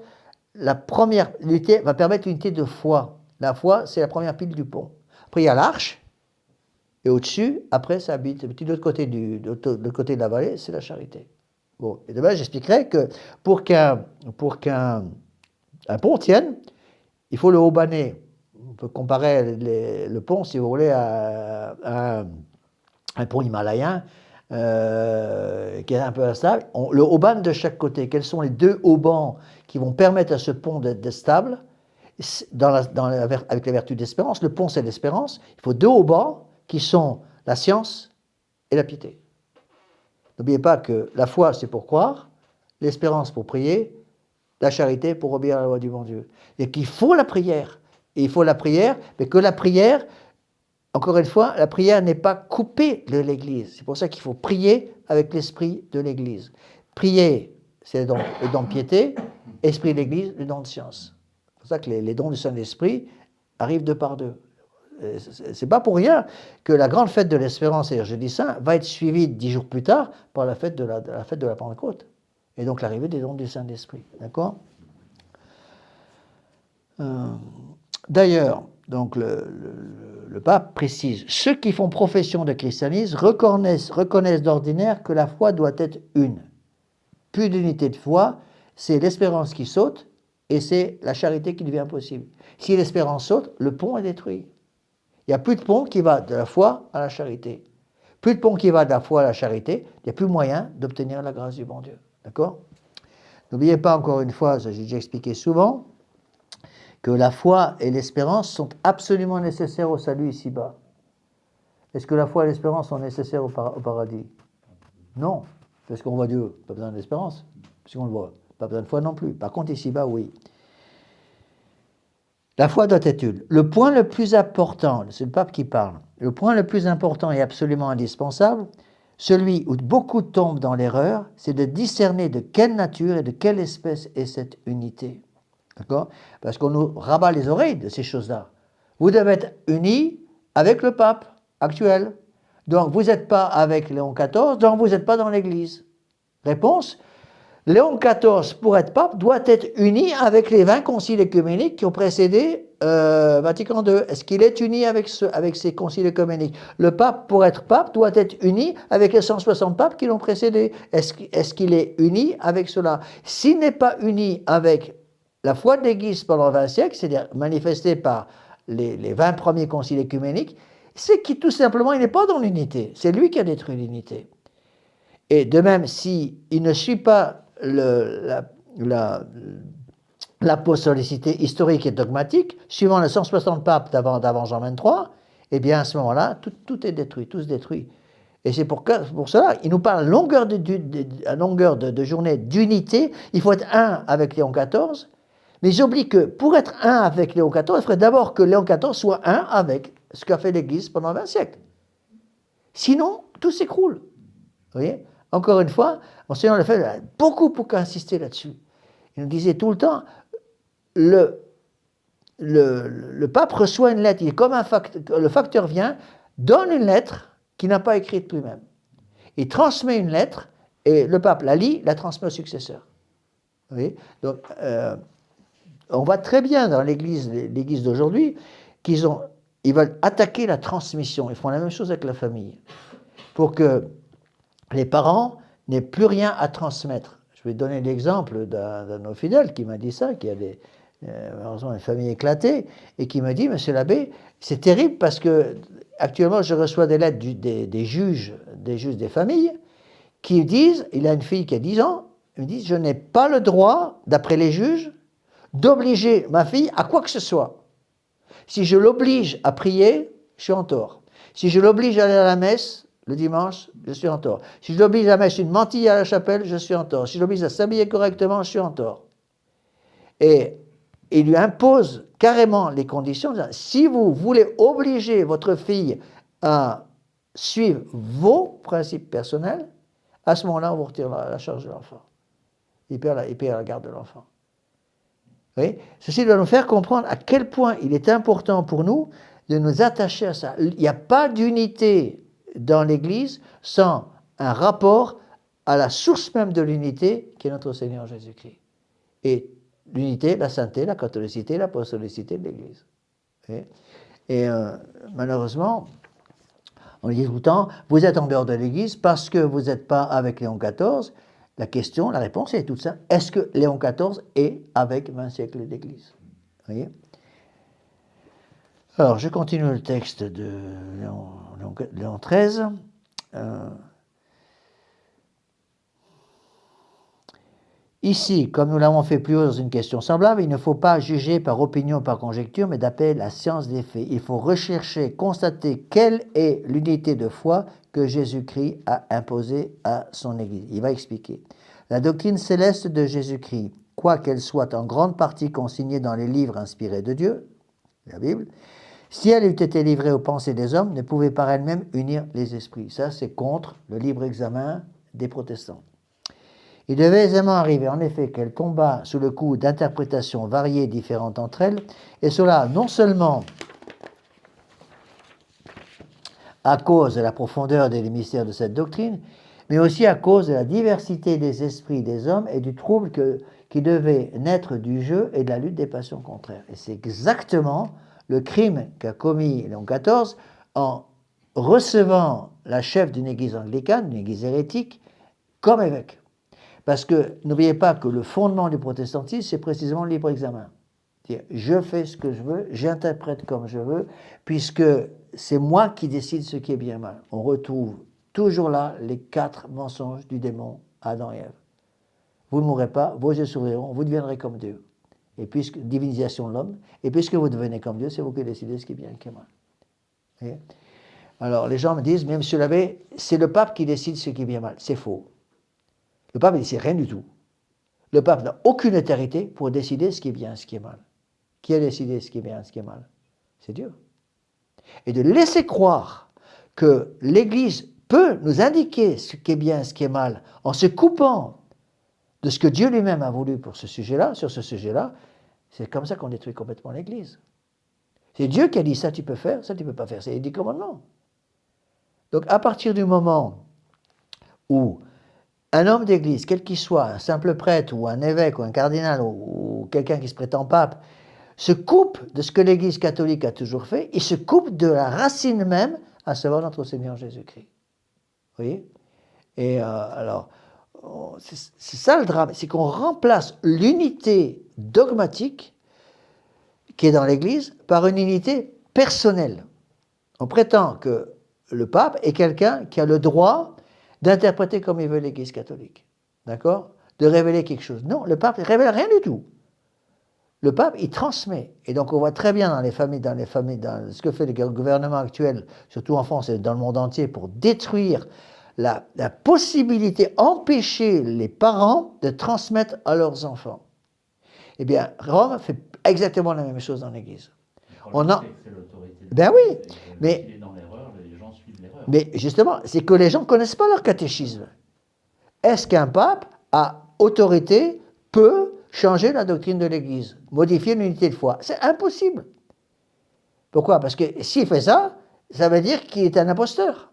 l'unité va permettre l'unité de foi. La foi, c'est la première pile du pont. Après, il y a l'arche. Et au-dessus, après, ça habite. De l'autre côté de la vallée, c'est la charité. Bon, et demain, j'expliquerai que pour qu'un pont tienne, il faut le haut-baner. On peut comparer le pont, si vous voulez, à un pont himalayen qui est un peu instable. Le haut-ban de chaque côté. Quels sont les deux haubans qui vont permettre à ce pont d'être stable avec la vertu d'espérance? Le pont, c'est l'espérance. Il faut deux haubans qui sont la science et la piété. N'oubliez pas que la foi, c'est pour croire, l'espérance pour prier, la charité pour obéir à la loi du bon Dieu. Et qu'il faut la prière. Et il faut la prière, mais que la prière, encore une fois, la prière n'est pas coupée de l'Église. C'est pour ça qu'il faut prier avec l'esprit de l'Église. Prier, c'est le don de piété, esprit de l'Église, le don de science. C'est pour ça que les dons du Saint-Esprit arrivent deux par deux. C'est pas pour rien que la grande fête de l'Espérance et le Jeudi Saint va être suivie 10 jours plus tard par la fête de la Pentecôte. Et donc l'arrivée des dons du Saint-Esprit. D'accord? D'ailleurs, donc le pape précise, ceux qui font profession de christianisme reconnaissent d'ordinaire que la foi doit être une. Plus d'unité de foi, c'est l'espérance qui saute et c'est la charité qui devient possible. Si l'espérance saute, le pont est détruit. Il n'y a plus de pont qui va de la foi à la charité. Plus de pont qui va de la foi à la charité, il n'y a plus moyen d'obtenir la grâce du bon Dieu. D'accord? N'oubliez pas encore une fois, ça j'ai déjà expliqué souvent, que la foi et l'espérance sont absolument nécessaires au salut ici-bas. Est-ce que la foi et l'espérance sont nécessaires au paradis? Non, parce qu'on voit Dieu, pas besoin d'espérance, parce qu'on le voit. Pas besoin de foi non plus. Par contre, ici-bas, oui. La foi doit être une. Le point le plus important, c'est le pape qui parle, le point le plus important et absolument indispensable, celui où beaucoup tombent dans l'erreur, c'est de discerner de quelle nature et de quelle espèce est cette unité. D'accord? Parce qu'on nous rabat les oreilles de ces choses-là. Vous devez être unis avec le pape actuel. Donc vous n'êtes pas avec Léon XIV, donc vous n'êtes pas dans l'Église. Réponse? Léon XIV, pour être pape, doit être uni avec les 20 conciles œcuméniques qui ont précédé Vatican II. Est-ce qu'il est uni avec ces conciles œcuméniques? Le pape, pour être pape, doit être uni avec les 160 papes qui l'ont précédé. Est-ce qu'il est uni avec cela? S'il n'est pas uni avec la foi de l'Église pendant 20 siècles, c'est-à-dire manifestée par les 20 premiers conciles œcuméniques, c'est qu'il tout simplement il n'est pas dans l'unité. C'est lui qui a détruit l'unité. Et de même, s'il ne suit pas l'apostolicité historique et dogmatique, suivant les 160 papes d'avant Jean 23, eh bien à ce moment-là, tout est détruit, tout se détruit. Et c'est pour cela, il nous parle à longueur de journée d'unité. Il faut être un avec Léon XIV, mais j'oublie que pour être un avec Léon XIV, il faudrait d'abord que Léon XIV soit un avec ce qu'a fait l'Église pendant 20 siècles. Sinon, tout s'écroule. Vous voyez? Encore une fois, Monseigneur Lefebvre a beaucoup insisté là-dessus. Il nous disait tout le temps, le pape reçoit une lettre, il est comme le facteur vient, donne une lettre qu'il n'a pas écrite lui-même. Il transmet une lettre, et le pape la lit, la transmet au successeur. Vous voyez? Donc, on voit très bien dans l'Église d'aujourd'hui qu'ils veulent attaquer la transmission. Ils font la même chose avec la famille. Pour que les parents n'aient plus rien à transmettre. Je vais donner l'exemple d'un de nos fidèles qui m'a dit ça, qui a malheureusement une famille éclatée, et qui me dit, monsieur l'abbé, c'est terrible parce que actuellement je reçois des lettres des juges des familles qui disent, il a une fille qui a 10 ans, ils me disent, je n'ai pas le droit, d'après les juges, d'obliger ma fille à quoi que ce soit. Si je l'oblige à prier, je suis en tort. Si je l'oblige à aller à la messe, le dimanche, je suis en tort. Si je l'oblige à mettre une mantille à la chapelle, je suis en tort. Si je l'oblige à s'habiller correctement, je suis en tort. Et il lui impose carrément les conditions. Si vous voulez obliger votre fille à suivre vos principes personnels, à ce moment-là, on vous retire la charge de l'enfant. Il perd la garde de l'enfant. Oui? Ceci doit nous faire comprendre à quel point il est important pour nous de nous attacher à ça. Il n'y a pas d'unité dans l'Église sans un rapport à la source même de l'unité qui est notre Seigneur Jésus-Christ. Et l'unité, la sainteté, la catholicité, l'apostolicité de l'Église. Et malheureusement, on dit tout le temps, vous êtes en dehors de l'Église parce que vous n'êtes pas avec Léon XIV. La réponse est toute simple. Est-ce que Léon XIV est avec 20 siècles d'Église? Vous voyez? Alors, je continue le texte de Léon XIII. Ici, comme nous l'avons fait plus haut dans une question semblable, il ne faut pas juger par opinion, par conjecture, mais d'appeler la science des faits. Il faut rechercher, constater quelle est l'unité de foi que Jésus-Christ a imposée à son Église. Il va expliquer. La doctrine céleste de Jésus-Christ, quoiqu'elle soit en grande partie consignée dans les livres inspirés de Dieu, la Bible, si elle eût été livrée aux pensées des hommes, ne pouvait par elle-même unir les esprits. Ça, c'est contre le libre examen des protestants. Il devait aisément arriver, en effet, qu'elle tomba sous le coup d'interprétations variées et différentes entre elles, et cela non seulement à cause de la profondeur des mystères de cette doctrine, mais aussi à cause de la diversité des esprits des hommes et du trouble qui devait naître du jeu et de la lutte des passions contraires. Et c'est exactement le crime qu'a commis Léon XIV en recevant la chef d'une église anglicane, d'une église hérétique, comme évêque. Parce que n'oubliez pas que le fondement du protestantisme, c'est précisément le libre examen. C'est-à-dire, je fais ce que je veux, j'interprète comme je veux, puisque c'est moi qui décide ce qui est bien et mal. On retrouve toujours là les 4 mensonges du démon Adam et Ève. Vous ne mourrez pas, vos yeux s'ouvriront, vous deviendrez comme Dieu. Et puisque divinisation de l'homme, et puisque vous devenez comme Dieu, c'est vous qui décidez ce qui est bien et ce qui est mal. Et alors les gens me disent, mais M. l'abbé, c'est le pape qui décide ce qui est bien et mal. C'est faux. Le pape ne décide rien du tout. Le pape n'a aucune autorité pour décider ce qui est bien et ce qui est mal. Qui a décidé ce qui est bien et ce qui est mal? C'est Dieu. Et de laisser croire que l'Église peut nous indiquer ce qui est bien et ce qui est mal en se coupant de ce que Dieu lui-même a voulu pour ce sujet-là, sur ce sujet-là, c'est comme ça qu'on détruit complètement l'Église. C'est Dieu qui a dit ça tu peux faire, ça tu ne peux pas faire. C'est les 10 commandements. Donc à partir du moment où un homme d'église, quel qu'il soit, un simple prêtre ou un évêque ou un cardinal ou quelqu'un qui se prétend pape, se coupe de ce que l'Église catholique a toujours fait, il se coupe de la racine même, à savoir notre Seigneur Jésus-Christ. Vous voyez? Et alors, c'est ça le drame, c'est qu'on remplace l'unité dogmatique qui est dans l'Église par une unité personnelle. On prétend que le pape est quelqu'un qui a le droit d'interpréter comme il veut l'Église catholique. D'accord? De révéler quelque chose. Non, le pape ne révèle rien du tout. Le pape, il transmet. Et donc, on voit très bien dans ce que fait le gouvernement actuel, surtout en France et dans le monde entier, pour détruire la possibilité, empêcher les parents de transmettre à leurs enfants. Eh bien, Rome fait exactement la même chose dans l'Église. On a... C'est l'autorité. Ben oui, mais... S'il est dans l'erreur, les gens suivent l'erreur. Mais justement, c'est que les gens ne connaissent pas leur catéchisme. Est-ce qu'un pape a autorité, peut changer la doctrine de l'Église, modifier l'unité de foi? C'est impossible. Pourquoi? Parce que s'il fait ça, ça veut dire qu'il est un imposteur.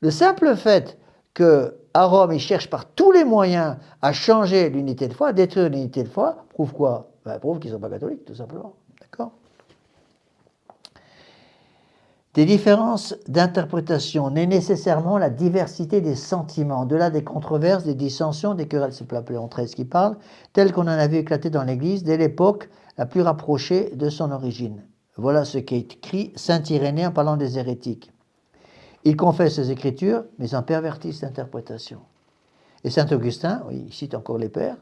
Le simple fait qu'à Rome, il cherche par tous les moyens à changer l'unité de foi, à détruire l'unité de foi, prouve quoi? Ben, prouve qu'ils ne sont pas catholiques, tout simplement. D'accord? Des différences d'interprétation n'est nécessairement la diversité des sentiments, de-là des controverses, des dissensions, des querelles, c'est Léon XIII qui parle, telles qu'on en a vu éclater dans l'Église dès l'époque la plus rapprochée de son origine. Voilà ce qu'est écrit saint Irénée en parlant des hérétiques. Il confesse ses écritures, mais en pervertissent l'interprétation. Et saint Augustin, oui, il cite encore les pères,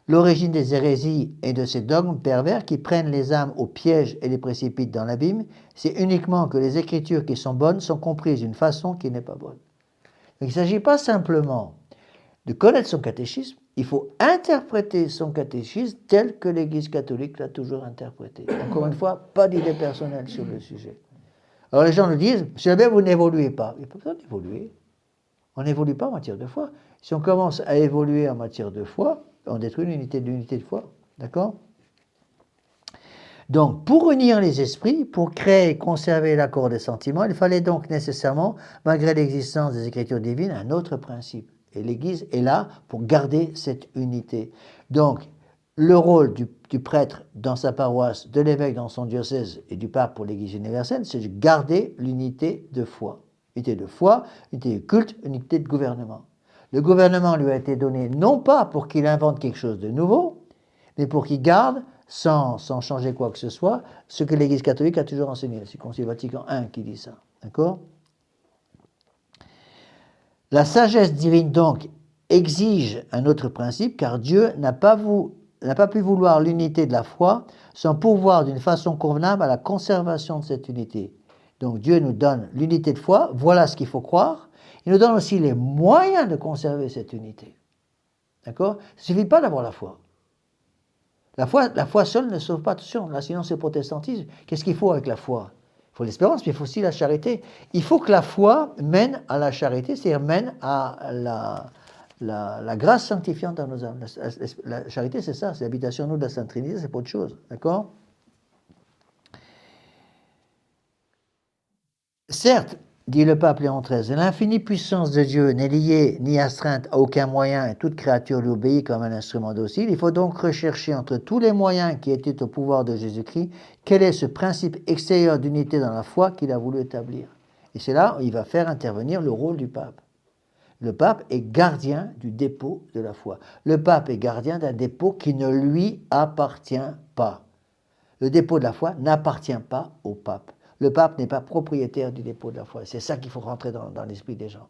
l'origine des hérésies et de ces dogmes pervers qui prennent les âmes au piège et les précipitent dans l'abîme, c'est uniquement que les écritures qui sont bonnes sont comprises d'une façon qui n'est pas bonne. Donc, il ne s'agit pas simplement de connaître son catéchisme, il faut interpréter son catéchisme tel que l'Église catholique l'a toujours interprété. Encore une fois, pas d'idée personnelle sur le sujet. Alors les gens nous disent, monsieur l'abbé, vous n'évoluez pas. Il n'y a pas besoin d'évoluer. On n'évolue pas en matière de foi. Si on commence à évoluer en matière de foi, on détruit l'unité de foi. D'accord? Donc, pour unir les esprits, pour créer et conserver l'accord des sentiments, il fallait donc nécessairement, malgré l'existence des Écritures divines, un autre principe. Et l'Église est là pour garder cette unité. Donc, le rôle du prêtre dans sa paroisse, de l'évêque dans son diocèse et du pape pour l'Église universelle, c'est de garder l'unité de foi. Unité de foi, unité de culte, unité de gouvernement. Le gouvernement lui a été donné non pas pour qu'il invente quelque chose de nouveau, mais pour qu'il garde, sans changer quoi que ce soit, ce que l'Église catholique a toujours enseigné. C'est le Concile Vatican I qui dit ça. D'accord? La sagesse divine, donc, exige un autre principe, car Dieu n'a pas pu vouloir l'unité de la foi sans pourvoir d'une façon convenable à la conservation de cette unité. Donc Dieu nous donne l'unité de foi, voilà ce qu'il faut croire. Il nous donne aussi les moyens de conserver cette unité. D'accord? Il ne suffit pas d'avoir la foi. La foi seule ne sauve pas, attention, là, sinon c'est le protestantisme. Qu'est-ce qu'il faut avec la foi? Il faut l'espérance, mais il faut aussi la charité. Il faut que la foi mène à la charité, c'est-à-dire mène à la grâce sanctifiante dans nos âmes. La charité, c'est ça, c'est l'habitation nous de la Sainte Trinité, c'est pas autre chose. D'accord? Certes, dit le pape Léon XIII, l'infinie puissance de Dieu n'est liée ni astreinte à aucun moyen et toute créature lui obéit comme un instrument docile. Il faut donc rechercher entre tous les moyens qui étaient au pouvoir de Jésus-Christ quel est ce principe extérieur d'unité dans la foi qu'il a voulu établir. Et c'est là où il va faire intervenir le rôle du pape. Le pape est gardien du dépôt de la foi. Le pape est gardien d'un dépôt qui ne lui appartient pas. Le dépôt de la foi n'appartient pas au pape. Le pape n'est pas propriétaire du dépôt de la foi. C'est ça qu'il faut rentrer dans l'esprit des gens.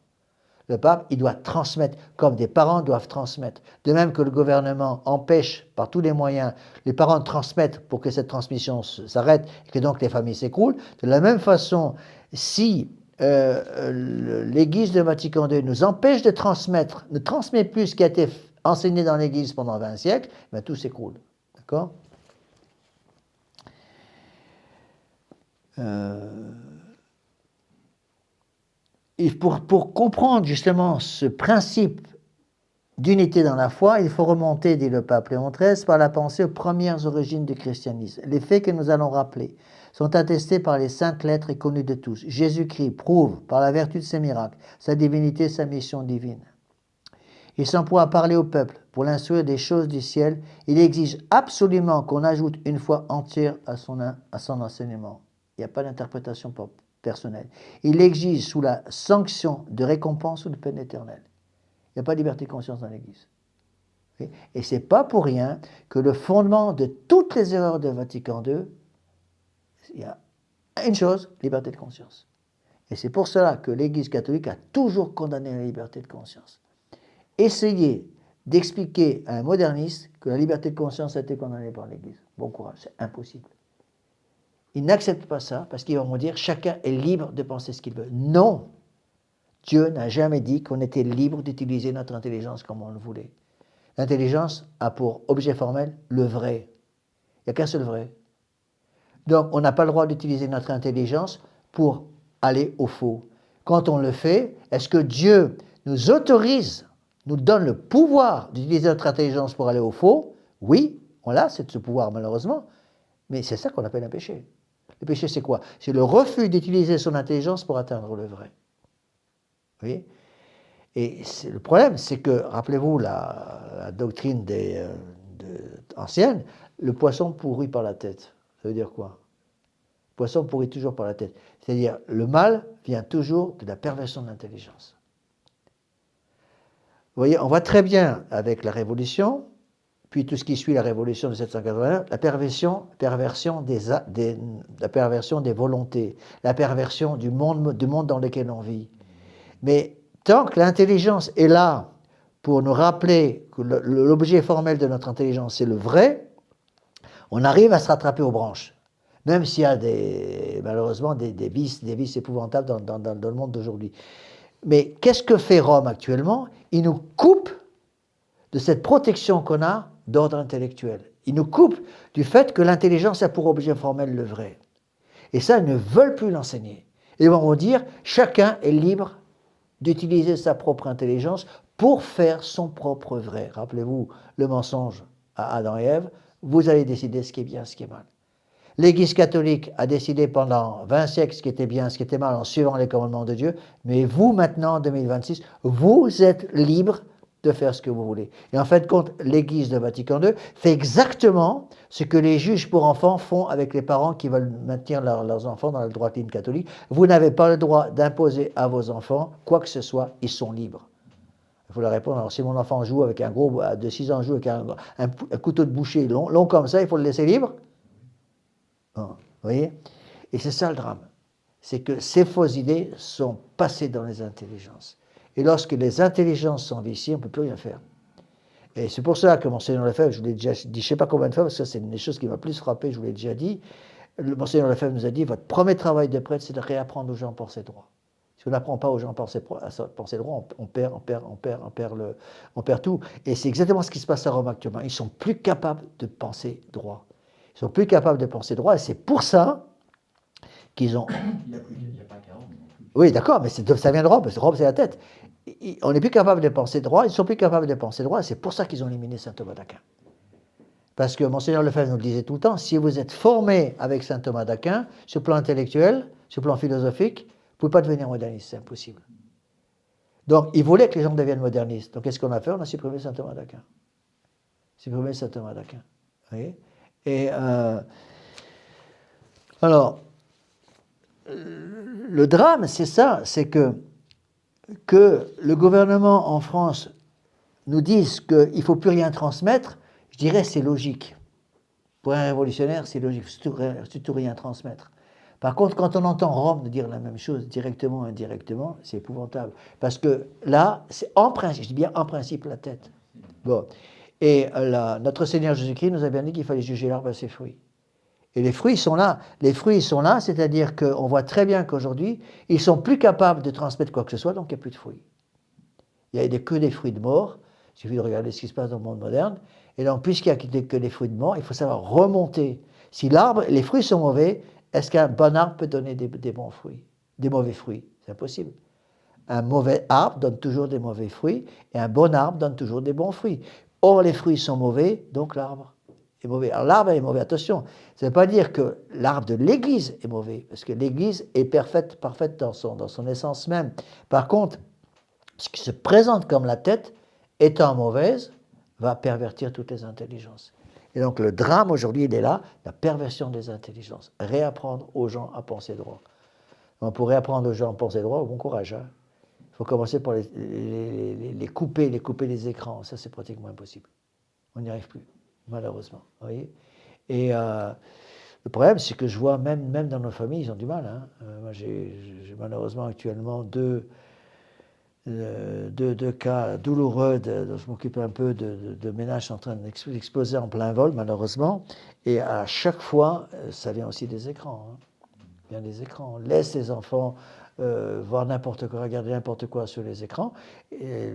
Le pape, il doit transmettre, comme des parents doivent transmettre. De même que le gouvernement empêche par tous les moyens les parents de transmettre pour que cette transmission s'arrête et que donc les familles s'écroulent, de la même façon, si l'Église de Vatican II nous empêche de transmettre, ne transmet plus ce qui a été enseigné dans l'Église pendant 20 siècles, ben tout s'écroule. D'accord ? Et pour comprendre justement ce principe d'unité dans la foi, il faut remonter, dit le pape Léon XIII, par la pensée aux premières origines du christianisme. Les faits que nous allons rappeler sont attestés par les saintes lettres et connus de tous. Jésus-Christ prouve, par la vertu de ses miracles, sa divinité, sa mission divine. Il s'emploie à parler au peuple pour l'instruire des choses du ciel. Il exige absolument qu'on ajoute une foi entière à son enseignement. Il n'y a pas d'interprétation personnelle. Il exige sous la sanction de récompense ou de peine éternelle. Il n'y a pas de liberté de conscience dans l'Église. Et ce n'est pas pour rien que le fondement de toutes les erreurs de Vatican II, il y a une chose, liberté de conscience. Et c'est pour cela que l'Église catholique a toujours condamné la liberté de conscience. Essayer d'expliquer à un moderniste que la liberté de conscience a été condamnée par l'Église. Bon courage, c'est impossible. Ils n'acceptent pas ça parce qu'ils vont dire chacun est libre de penser ce qu'il veut. Non, Dieu n'a jamais dit qu'on était libre d'utiliser notre intelligence comme on le voulait. L'intelligence a pour objet formel le vrai. Il n'y a qu'un seul vrai. Donc on n'a pas le droit d'utiliser notre intelligence pour aller au faux. Quand on le fait, est-ce que Dieu nous autorise, nous donne le pouvoir d'utiliser notre intelligence pour aller au faux? Oui, on l'a, c'est ce pouvoir malheureusement, mais c'est ça qu'on appelle un péché. Le péché, c'est quoi? C'est le refus d'utiliser son intelligence pour atteindre le vrai. Vous voyez? Et le problème, c'est que, rappelez-vous la doctrine ancienne, le poisson pourrit par la tête. Ça veut dire quoi? Le poisson pourrit toujours par la tête. C'est-à-dire, le mal vient toujours de la perversion de l'intelligence. Vous voyez, on voit très bien avec la Révolution, puis tout ce qui suit la Révolution de 1781, la perversion des volontés, la perversion du monde dans lequel on vit. Mais tant que l'intelligence est là pour nous rappeler que l'objet formel de notre intelligence, c'est le vrai, on arrive à se rattraper aux branches. Même s'il y a malheureusement des vices épouvantables dans le monde d'aujourd'hui. Mais qu'est-ce que fait Rome actuellement? Il nous coupe de cette protection qu'on a d'ordre intellectuel. Il nous coupe du fait que l'intelligence a pour objet formel le vrai. Et ça, ils ne veulent plus l'enseigner. Ils vont dire, chacun est libre d'utiliser sa propre intelligence pour faire son propre vrai. Rappelez-vous le mensonge à Adam et Ève, vous allez décider ce qui est bien, ce qui est mal. L'Église catholique a décidé pendant 20 siècles ce qui était bien, ce qui était mal en suivant les commandements de Dieu, mais vous maintenant, en 2026, vous êtes libres de faire ce que vous voulez. Et en fait, compte, l'Église de Vatican II fait exactement ce que les juges pour enfants font avec les parents qui veulent maintenir leurs enfants dans la droite ligne catholique. Vous n'avez pas le droit d'imposer à vos enfants quoi que ce soit, ils sont libres. Il faut leur répondre, alors si mon enfant joue avec un gros, de 6 ans, joue avec un couteau de boucher long comme ça, il faut le laisser libre? Bon, vous voyez? Et c'est ça le drame. C'est que ces fausses idées sont passées dans les intelligences. Et lorsque les intelligences sont viciées, on ne peut plus rien faire. Et c'est pour ça que Monseigneur Lefebvre, je vous l'ai déjà dit, je ne sais pas combien de fois, parce que c'est une des choses qui m'a plus frappé, je vous l'ai déjà dit, Monseigneur Lefebvre nous a dit, votre premier travail de prêtre, c'est de réapprendre aux gens à penser droit. Si on n'apprend pas aux gens à penser droit, on perd tout. Et c'est exactement ce qui se passe à Rome actuellement. Ils ne sont plus capables de penser droit. Ils ne sont plus capables de penser droit, et c'est pour ça qu'ils ont... Il n'y a pas qu'à Rome non plus. Oui, d'accord, mais ça vient de Rome, parce que Rome, c'est la tête. On n'est plus capable de penser droit, ils ne sont plus capables de penser droit, et c'est pour ça qu'ils ont éliminé saint Thomas d'Aquin. Parce que Monseigneur Lefebvre nous le disait tout le temps, si vous êtes formé avec saint Thomas d'Aquin, sur le plan intellectuel, sur le plan philosophique, vous ne pouvez pas devenir moderniste, c'est impossible. Donc, il voulait que les gens deviennent modernistes. Donc, qu'est-ce qu'on a fait? On a supprimé saint Thomas d'Aquin. Supprimé saint Thomas d'Aquin. Vous voyez? Et alors, le drame, c'est ça, c'est que que le gouvernement en France nous dise qu'il ne faut plus rien transmettre, je dirais c'est logique. Pour un révolutionnaire, c'est logique, surtout rien transmettre. Par contre, quand on entend Rome dire la même chose, directement ou indirectement, c'est épouvantable. Parce que là, c'est en principe, je dis bien en principe, la tête. Bon. Et notre Seigneur Jésus-Christ nous a bien dit qu'il fallait juger l'arbre à ses fruits. Et les fruits sont là. Les fruits sont là, c'est-à-dire qu'on voit très bien qu'aujourd'hui, ils ne sont plus capables de transmettre quoi que ce soit, donc il n'y a plus de fruits. Il n'y a que des fruits de mort. Il suffit de regarder ce qui se passe dans le monde moderne. Et donc, puisqu'il n'y a que des fruits de mort, il faut savoir remonter. Si l'arbre, les fruits sont mauvais, est-ce qu'un bon arbre peut donner des bons fruits? Des mauvais fruits? C'est impossible. Un mauvais arbre donne toujours des mauvais fruits, et un bon arbre donne toujours des bons fruits. Or, les fruits sont mauvais, donc l'arbre est mauvais. Alors, l'arbre est mauvais, attention. Ça ne veut pas dire que l'arbre de l'Église est mauvais, parce que l'Église est parfaite dans son essence même. Par contre, ce qui se présente comme la tête, étant mauvaise, va pervertir toutes les intelligences. Et donc le drame aujourd'hui, il est là, la perversion des intelligences. Réapprendre aux gens à penser droit. Donc, pour réapprendre aux gens à penser droit, bon courage. Hein. Il faut commencer par les couper les écrans. Ça, c'est pratiquement impossible. On n'y arrive plus, malheureusement. Vous voyez. Et le problème, c'est que je vois même dans nos familles, ils ont du mal. Hein. Moi, j'ai malheureusement actuellement deux cas douloureux dont je m'occupe un peu de ménages en train d'exploser en plein vol, malheureusement. Et à chaque fois, ça vient aussi des écrans. Hein. Vient des écrans. On laisse les enfants voir n'importe quoi, regarder n'importe quoi sur les écrans,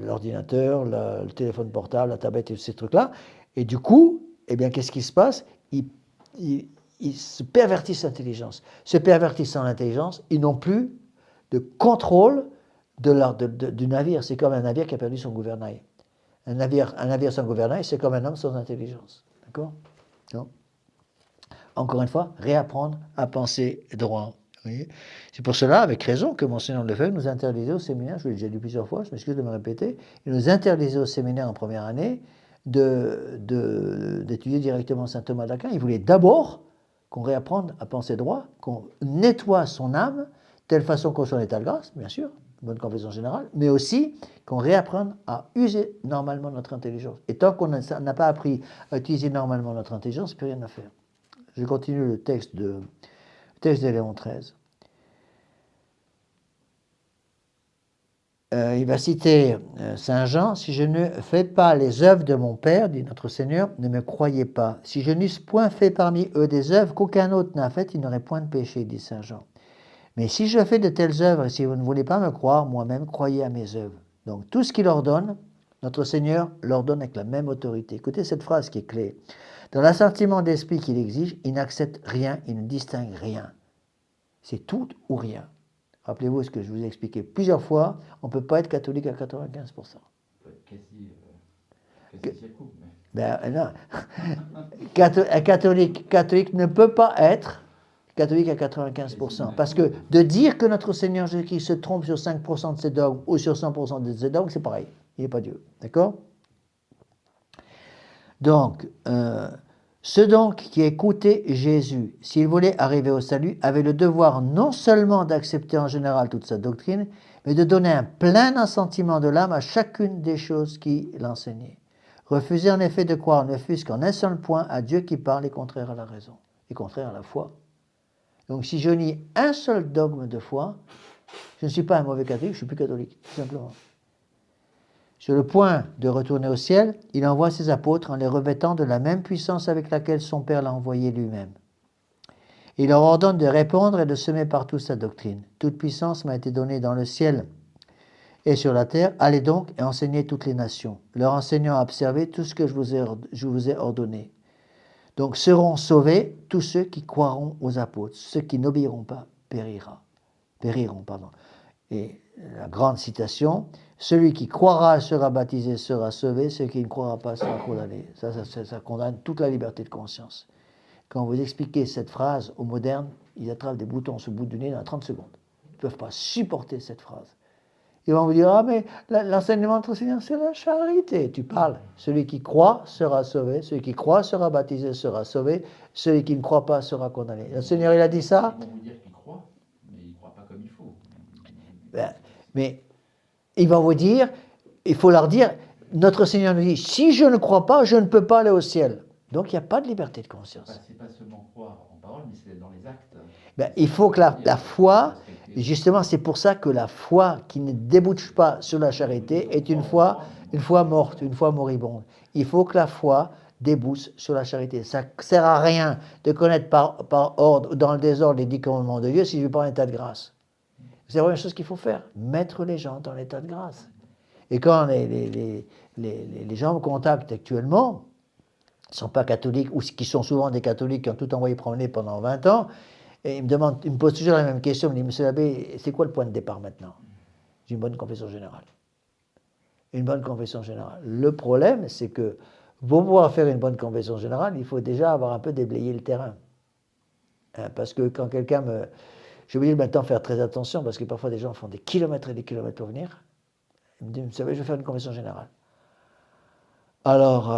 l'ordinateur, le téléphone portable, la tablette et tous ces trucs-là. Et du coup, eh bien, qu'est-ce qui se passe? Ils se pervertissent l'intelligence. Se pervertissant l'intelligence, ils n'ont plus de contrôle du navire. C'est comme un navire qui a perdu son gouvernail. Un navire sans gouvernail, c'est comme un homme sans intelligence. D'accord? Non. Encore une fois, réapprendre à penser droit. C'est pour cela, avec raison, que Monseigneur Lefebvre nous interdisait au séminaire, je l'ai déjà dit plusieurs fois, je m'excuse de me répéter, il nous interdisait au séminaire en première année d'étudier directement saint Thomas d'Aquin. Il voulait d'abord qu'on réapprenne à penser droit, qu'on nettoie son âme, de telle façon qu'on soit en état de grâce, bien sûr, bonne confession générale, mais aussi qu'on réapprenne à user normalement notre intelligence. Et tant qu'on n'a pas appris à utiliser normalement notre intelligence, il n'y a plus rien à faire. Je continue le texte de Léon XIII. Il va citer Saint Jean, « Si je ne fais pas les œuvres de mon Père, dit notre Seigneur, ne me croyez pas. Si je n'eusse point fait parmi eux des œuvres qu'aucun autre n'a faites, il n'aurait point de péché, dit Saint Jean. Mais si je fais de telles œuvres, et si vous ne voulez pas me croire, moi-même, croyez à mes œuvres. » Donc tout ce qu'il ordonne, notre Seigneur l'ordonne avec la même autorité. Écoutez cette phrase qui est clé. Dans l'assentiment d'esprit qu'il exige, il n'accepte rien, il ne distingue rien. C'est tout ou rien. Rappelez-vous ce que je vous ai expliqué plusieurs fois, on ne peut pas être catholique à 95%. On peut être quasi circo, mais... Ben non. Un catholique ne peut pas être catholique à 95%. Parce que de dire que notre Seigneur Jésus-Christ se trompe sur 5% de ses dogmes ou sur 100% de ses dogmes, c'est pareil. Il n'est pas Dieu. D'accord? Donc, ceux donc qui écoutaient Jésus, s'ils voulaient arriver au salut, avaient le devoir non seulement d'accepter en général toute sa doctrine, mais de donner un plein assentiment de l'âme à chacune des choses qu'il enseignait. Refuser en effet de croire ne fût-ce qu'en un seul point à Dieu qui parle est contraire à la raison, et contraire à la foi. Donc si je nie un seul dogme de foi, je ne suis pas un mauvais catholique, je ne suis plus catholique, tout simplement. Sur le point de retourner au ciel, il envoie ses apôtres en les revêtant de la même puissance avec laquelle son Père l'a envoyé lui-même. Il leur ordonne de répandre et de semer partout sa doctrine. Toute puissance m'a été donnée dans le ciel et sur la terre. Allez donc et enseignez toutes les nations, leur enseignant à observer tout ce que je vous ai ordonné. Donc seront sauvés tous ceux qui croiront aux apôtres. Ceux qui n'obéiront pas périront. Et la grande citation, celui qui croira sera baptisé, sera sauvé, celui qui ne croira pas sera condamné. Ça condamne toute la liberté de conscience. Quand vous expliquez cette phrase aux modernes, ils attrapent des boutons sous le bout du nez dans 30 secondes. Ils ne peuvent pas supporter cette phrase. Ils vont vous dire, ah mais l'enseignement de notre Seigneur, c'est la charité. Tu parles, celui qui croit sera sauvé, celui qui croit sera baptisé, sera sauvé, celui qui ne croit pas sera condamné. Le Seigneur, il a dit ça. Ils vont vous dire qu'ils croient, mais ils ne croient pas comme il faut. Mais il va vous dire, il faut leur dire, notre Seigneur nous dit, si je ne crois pas, je ne peux pas aller au ciel. Donc il n'y a pas de liberté de conscience. C'est pas seulement croire en parole, mais c'est dans les actes. Ben, il faut que la foi, justement, c'est pour ça que la foi qui ne débouche pas sur la charité est une foi morte, une foi moribonde. Il faut que la foi débouche sur la charité. Ça ne sert à rien de connaître par ordre, dans le désordre, les 10 commandements de Dieu si je ne vis pas en état de grâce. C'est la première chose qu'il faut faire, mettre les gens dans l'état de grâce. Et quand les gens me contactent actuellement, qui ne sont pas catholiques, ou qui sont souvent des catholiques qui ont tout envoyé promener pendant 20 ans, et ils me posent toujours la même question, ils me disent, monsieur l'abbé, c'est quoi le point de départ maintenant? J'ai une bonne confession générale. Une bonne confession générale. Le problème, c'est que pour pouvoir faire une bonne confession générale, il faut déjà avoir un peu déblayé le terrain. Parce que quand quelqu'un me... Je me dis maintenant faire très attention, parce que parfois des gens font des kilomètres et des kilomètres pour venir. Ils me disent, vous savez, je vais faire une confession générale. Alors,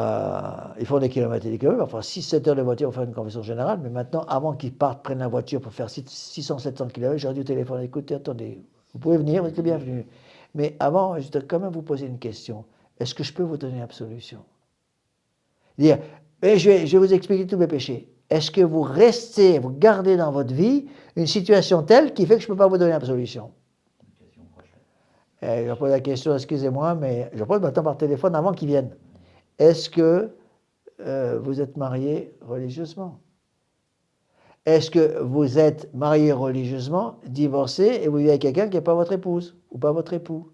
ils font des kilomètres et des kilomètres, enfin 6-7 heures de voiture pour faire une confession générale, mais maintenant, avant qu'ils partent, prennent la voiture pour faire 600-700 kilomètres, j'aurais dû téléphoner, écoutez, attendez, vous pouvez venir, vous êtes bienvenus. Mais avant, je dois quand même vous poser une question. Est-ce que je peux vous donner l'absolution? Dire, je vais vous expliquer tous mes péchés. Est-ce que vous gardez dans votre vie une situation telle qui fait que je ne peux pas vous donner l'absolution? Je pose la question, excusez-moi, mais je pose maintenant par téléphone avant qu'ils viennent. Est-ce que vous êtes marié religieusement? Est-ce que vous êtes marié religieusement, divorcé, et vous vivez avec quelqu'un qui n'est pas votre épouse ou pas votre époux?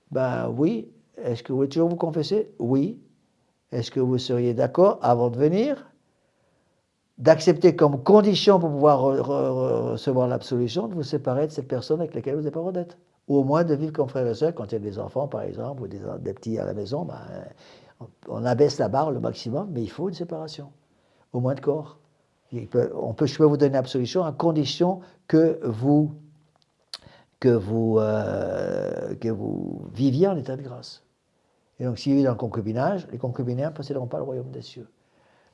Ben oui. Est-ce que vous voulez toujours vous confesser? Oui. Est-ce que vous seriez d'accord, avant de venir, d'accepter comme condition pour pouvoir recevoir l'absolution, de vous séparer de cette personne avec laquelle vous n'avez pas droit d'être? Ou au moins de vivre comme frère et sœur quand il y a des enfants, par exemple, ou des petits à la maison, ben, on abaisse la barre le maximum, mais il faut une séparation, au moins de corps. Je peux vous donner l'absolution à condition que vous viviez en état de grâce. Et donc, si vous vivez dans le concubinage, les concubinaires ne posséderont pas le royaume des cieux.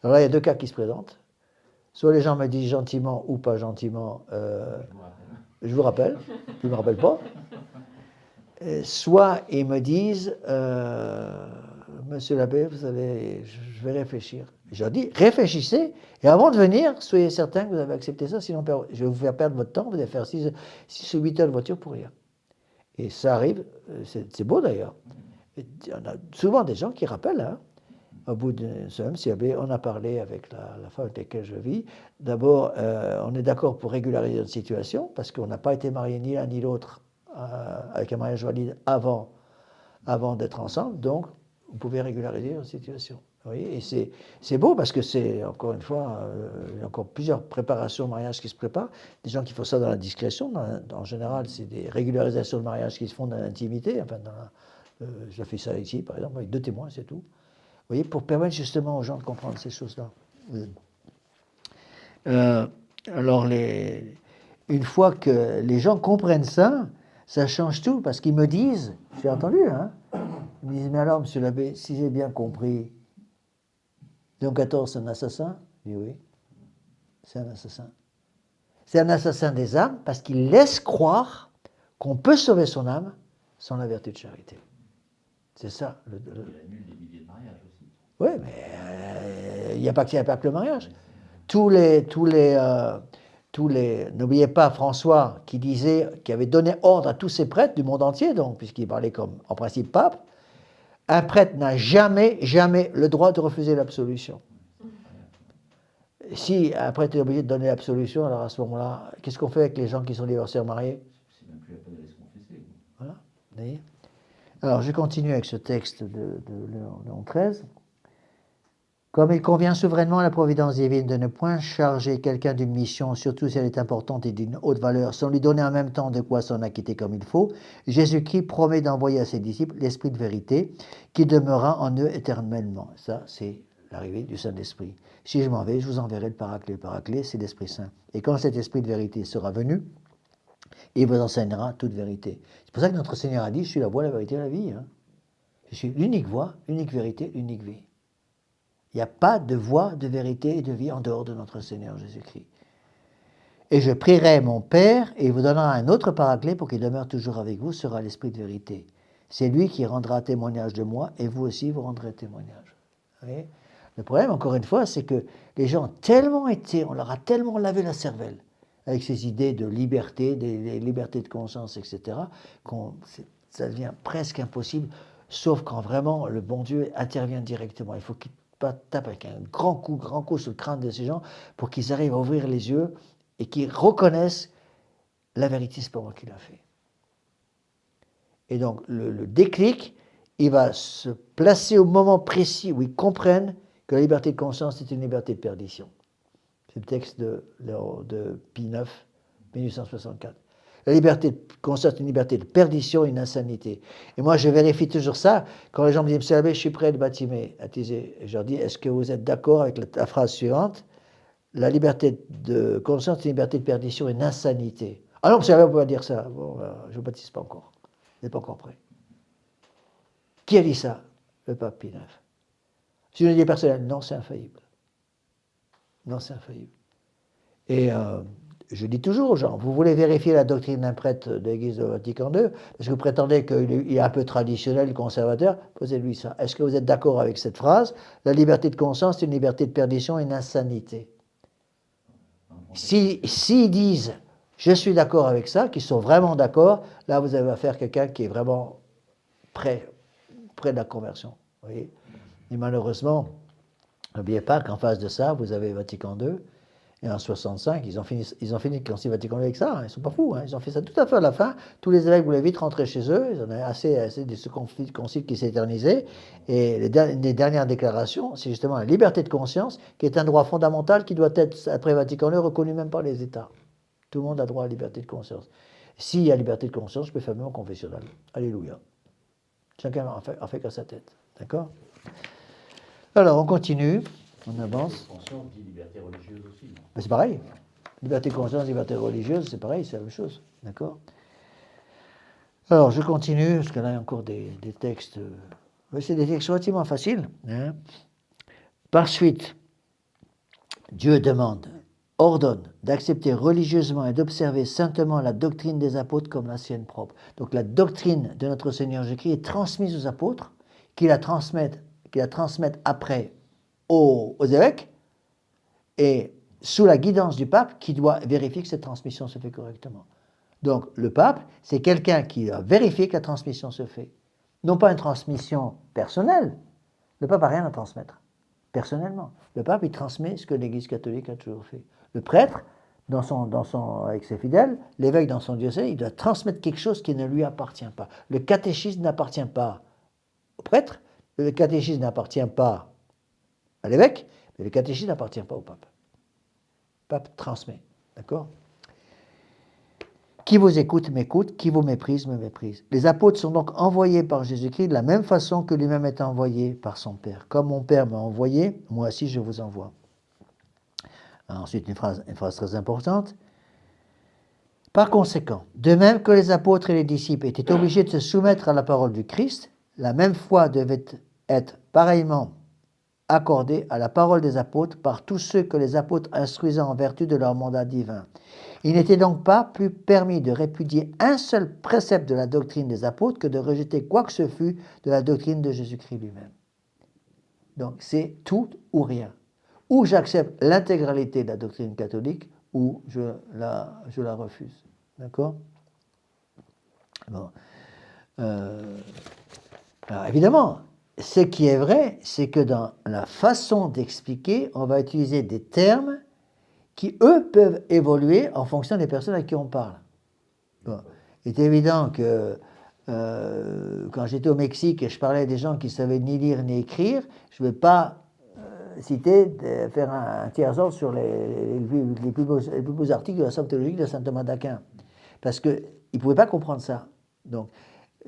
Alors là, il y a deux cas qui se présentent. Soit les gens me disent gentiment ou pas gentiment, je vous rappelle, ils ne me rappellent pas. Soit ils me disent, monsieur l'abbé, vous savez, je vais réfléchir. Je leur dis, réfléchissez, et avant de venir, soyez certain que vous avez accepté ça, sinon je vais vous faire perdre votre temps, vous allez faire 6 ou 8 heures de voiture pour rien. Et ça arrive, c'est beau d'ailleurs. On a souvent des gens qui rappellent, hein, au bout d'une semaine, on a parlé avec la femme avec laquelle je vis. D'abord, on est d'accord pour régulariser notre situation, parce qu'on n'a pas été mariés ni l'un ni l'autre avec un mariage valide avant d'être ensemble, donc vous pouvez régulariser votre situation. Vous voyez, et c'est beau parce que c'est, encore une fois, il y a encore plusieurs préparations de mariage qui se préparent. Des gens qui font ça dans la discrétion. En général, c'est des régularisations de mariage qui se font dans l'intimité. Enfin, je fais ça ici, par exemple, avec 2 témoins, c'est tout. Vous voyez, pour permettre justement aux gens de comprendre ces choses-là. Alors, une fois que les gens comprennent ça, ça change tout, parce qu'ils me disent, j'ai entendu, hein, ils me disent, mais alors, monsieur l'abbé, si j'ai bien compris, Léon XIV, c'est un assassin? Je dis oui, c'est un assassin. C'est un assassin des âmes, parce qu'il laisse croire qu'on peut sauver son âme sans la vertu de charité. C'est ça. Il annule des milliers de mariages aussi. Oui, mais il n'y a pas que le mariage. N'oubliez pas François qui avait donné ordre à tous ses prêtres du monde entier, donc, puisqu'il parlait comme, en principe, pape. Un prêtre n'a jamais le droit de refuser l'absolution. Si un prêtre est obligé de donner l'absolution, alors à ce moment-là, qu'est-ce qu'on fait avec les gens qui sont divorcés ou mariés? C'est même plus la peine d'aller se confesser. Voilà, vous voyez. Alors, je continue avec ce texte de Léon XIII. Comme il convient souverainement à la providence divine de ne point charger quelqu'un d'une mission, surtout si elle est importante et d'une haute valeur, sans lui donner en même temps de quoi s'en acquitter comme il faut, Jésus-Christ promet d'envoyer à ses disciples l'Esprit de vérité qui demeurera en eux éternellement. Ça, c'est l'arrivée du Saint-Esprit. Si je m'en vais, je vous enverrai le Paraclet. Le Paraclet, c'est l'Esprit Saint. Et quand cet Esprit de vérité sera venu, il vous enseignera toute vérité. C'est pour ça que notre Seigneur a dit, je suis la voie, la vérité et la vie. Hein. Je suis l'unique voie, l'unique vérité, l'unique vie. Il n'y a pas de voie de vérité et de vie en dehors de notre Seigneur Jésus-Christ. Et je prierai mon Père, et il vous donnera un autre paraclet pour qu'il demeure toujours avec vous, sera l'Esprit de vérité. C'est lui qui rendra témoignage de moi, et vous aussi vous rendrez témoignage. Vous voyez? Le problème, encore une fois, c'est que les gens ont tellement été, on leur a tellement lavé la cervelle avec ces idées de liberté, des libertés de conscience, etc., ça devient presque impossible, sauf quand vraiment le bon Dieu intervient directement. Il faut qu'il tape avec un grand coup sur le crâne de ces gens pour qu'ils arrivent à ouvrir les yeux et qu'ils reconnaissent la vérité, c'est pas moi qui l'a fait. Et donc le déclic, il va se placer au moment précis où ils comprennent que la liberté de conscience est une liberté de perdition. C'est le texte de Pie IX, 1864. La liberté de conscience est une liberté de perdition et une insanité. Et moi, je vérifie toujours ça. Quand les gens me disent, Monsieur l'abbé, je suis prêt à le baptiser, je leur dis, est-ce que vous êtes d'accord avec la phrase suivante? La liberté de conscience est une liberté de perdition et une insanité. Ah non, Monsieur l'abbé, on ne peut pas dire ça. Bon, je ne vous baptise pas encore. Vous n'êtes pas encore prêt. Qui a dit ça? Le pape Pie IX. Si je le dis personnel, non, c'est infaillible. Non, c'est infaillible. Et je dis toujours aux gens, vous voulez vérifier la doctrine d'un prêtre de l'Église de Vatican II, parce que vous prétendez qu'il est un peu traditionnel, conservateur, posez-lui ça. Est-ce que vous êtes d'accord avec cette phrase? La liberté de conscience, c'est une liberté de perdition et une insanité. S'ils disent, je suis d'accord avec ça, qu'ils sont vraiment d'accord, là vous avez affaire à quelqu'un qui est vraiment près de la conversion. Vous voyez? Et malheureusement, n'oubliez pas qu'en face de ça, vous avez Vatican II, et en 65, ils ont fini le Concile Vatican II avec ça, hein. Ils ne sont pas fous, hein. Ils ont fait ça tout à fait à la fin. Tous les évêques voulaient vite rentrer chez eux, ils en avaient assez de ce concile qui s'est éternisé. Et les dernières déclarations, c'est justement la liberté de conscience, qui est un droit fondamental qui doit être, après Vatican II, reconnu même par les États. Tout le monde a droit à la liberté de conscience. S'il y a liberté de conscience, je peux fermer mon confessionnal. Alléluia. Chacun en fait qu'à sa tête. D'accord? Alors, on continue. On avance. Conscience dit liberté religieuse aussi. Mais c'est pareil. Liberté de conscience, liberté religieuse, c'est pareil, c'est la même chose. D'accord? Alors, je continue, parce que là, il y a encore des textes. C'est des textes relativement faciles. Hein. Par suite, Dieu ordonne d'accepter religieusement et d'observer saintement la doctrine des apôtres comme la sienne propre. Donc, la doctrine de notre Seigneur Jésus-Christ est transmise aux apôtres, qui la transmettent après aux évêques, et sous la guidance du pape qui doit vérifier que cette transmission se fait correctement. Donc le pape, c'est quelqu'un qui doit vérifier que la transmission se fait. Non pas une transmission personnelle, le pape n'a rien à transmettre, personnellement. Le pape, il transmet ce que l'Église catholique a toujours fait. Le prêtre, avec ses fidèles, l'évêque dans son diocèse, il doit transmettre quelque chose qui ne lui appartient pas. Le catéchisme n'appartient pas au prêtre, le catéchisme n'appartient pas à l'évêque, mais le catéchisme n'appartient pas au pape. Le pape transmet, d'accord? Qui vous écoute m'écoute, qui vous méprise me méprise. Les apôtres sont donc envoyés par Jésus-Christ de la même façon que lui-même est envoyé par son Père. Comme mon Père m'a envoyé, moi aussi je vous envoie. Ensuite, une phrase très importante. Par conséquent, de même que les apôtres et les disciples étaient obligés de se soumettre à la parole du Christ, la même foi devait être pareillement accordée à la parole des apôtres par tous ceux que les apôtres instruisaient en vertu de leur mandat divin. Il n'était donc pas plus permis de répudier un seul précepte de la doctrine des apôtres que de rejeter quoi que ce fût de la doctrine de Jésus-Christ lui-même. Donc c'est tout ou rien. Ou j'accepte l'intégralité de la doctrine catholique, ou je la refuse. D'accord? Bon. Alors évidemment, ce qui est vrai, c'est que dans la façon d'expliquer, on va utiliser des termes qui, eux, peuvent évoluer en fonction des personnes à qui on parle. Bon. Il est évident que quand j'étais au Mexique et je parlais à des gens qui ne savaient ni lire ni écrire, je ne vais pas faire un tiers-ordre sur les plus beaux articles de la Somme théologique de saint Thomas d'Aquin. Parce qu'ils ne pouvaient pas comprendre ça. Donc,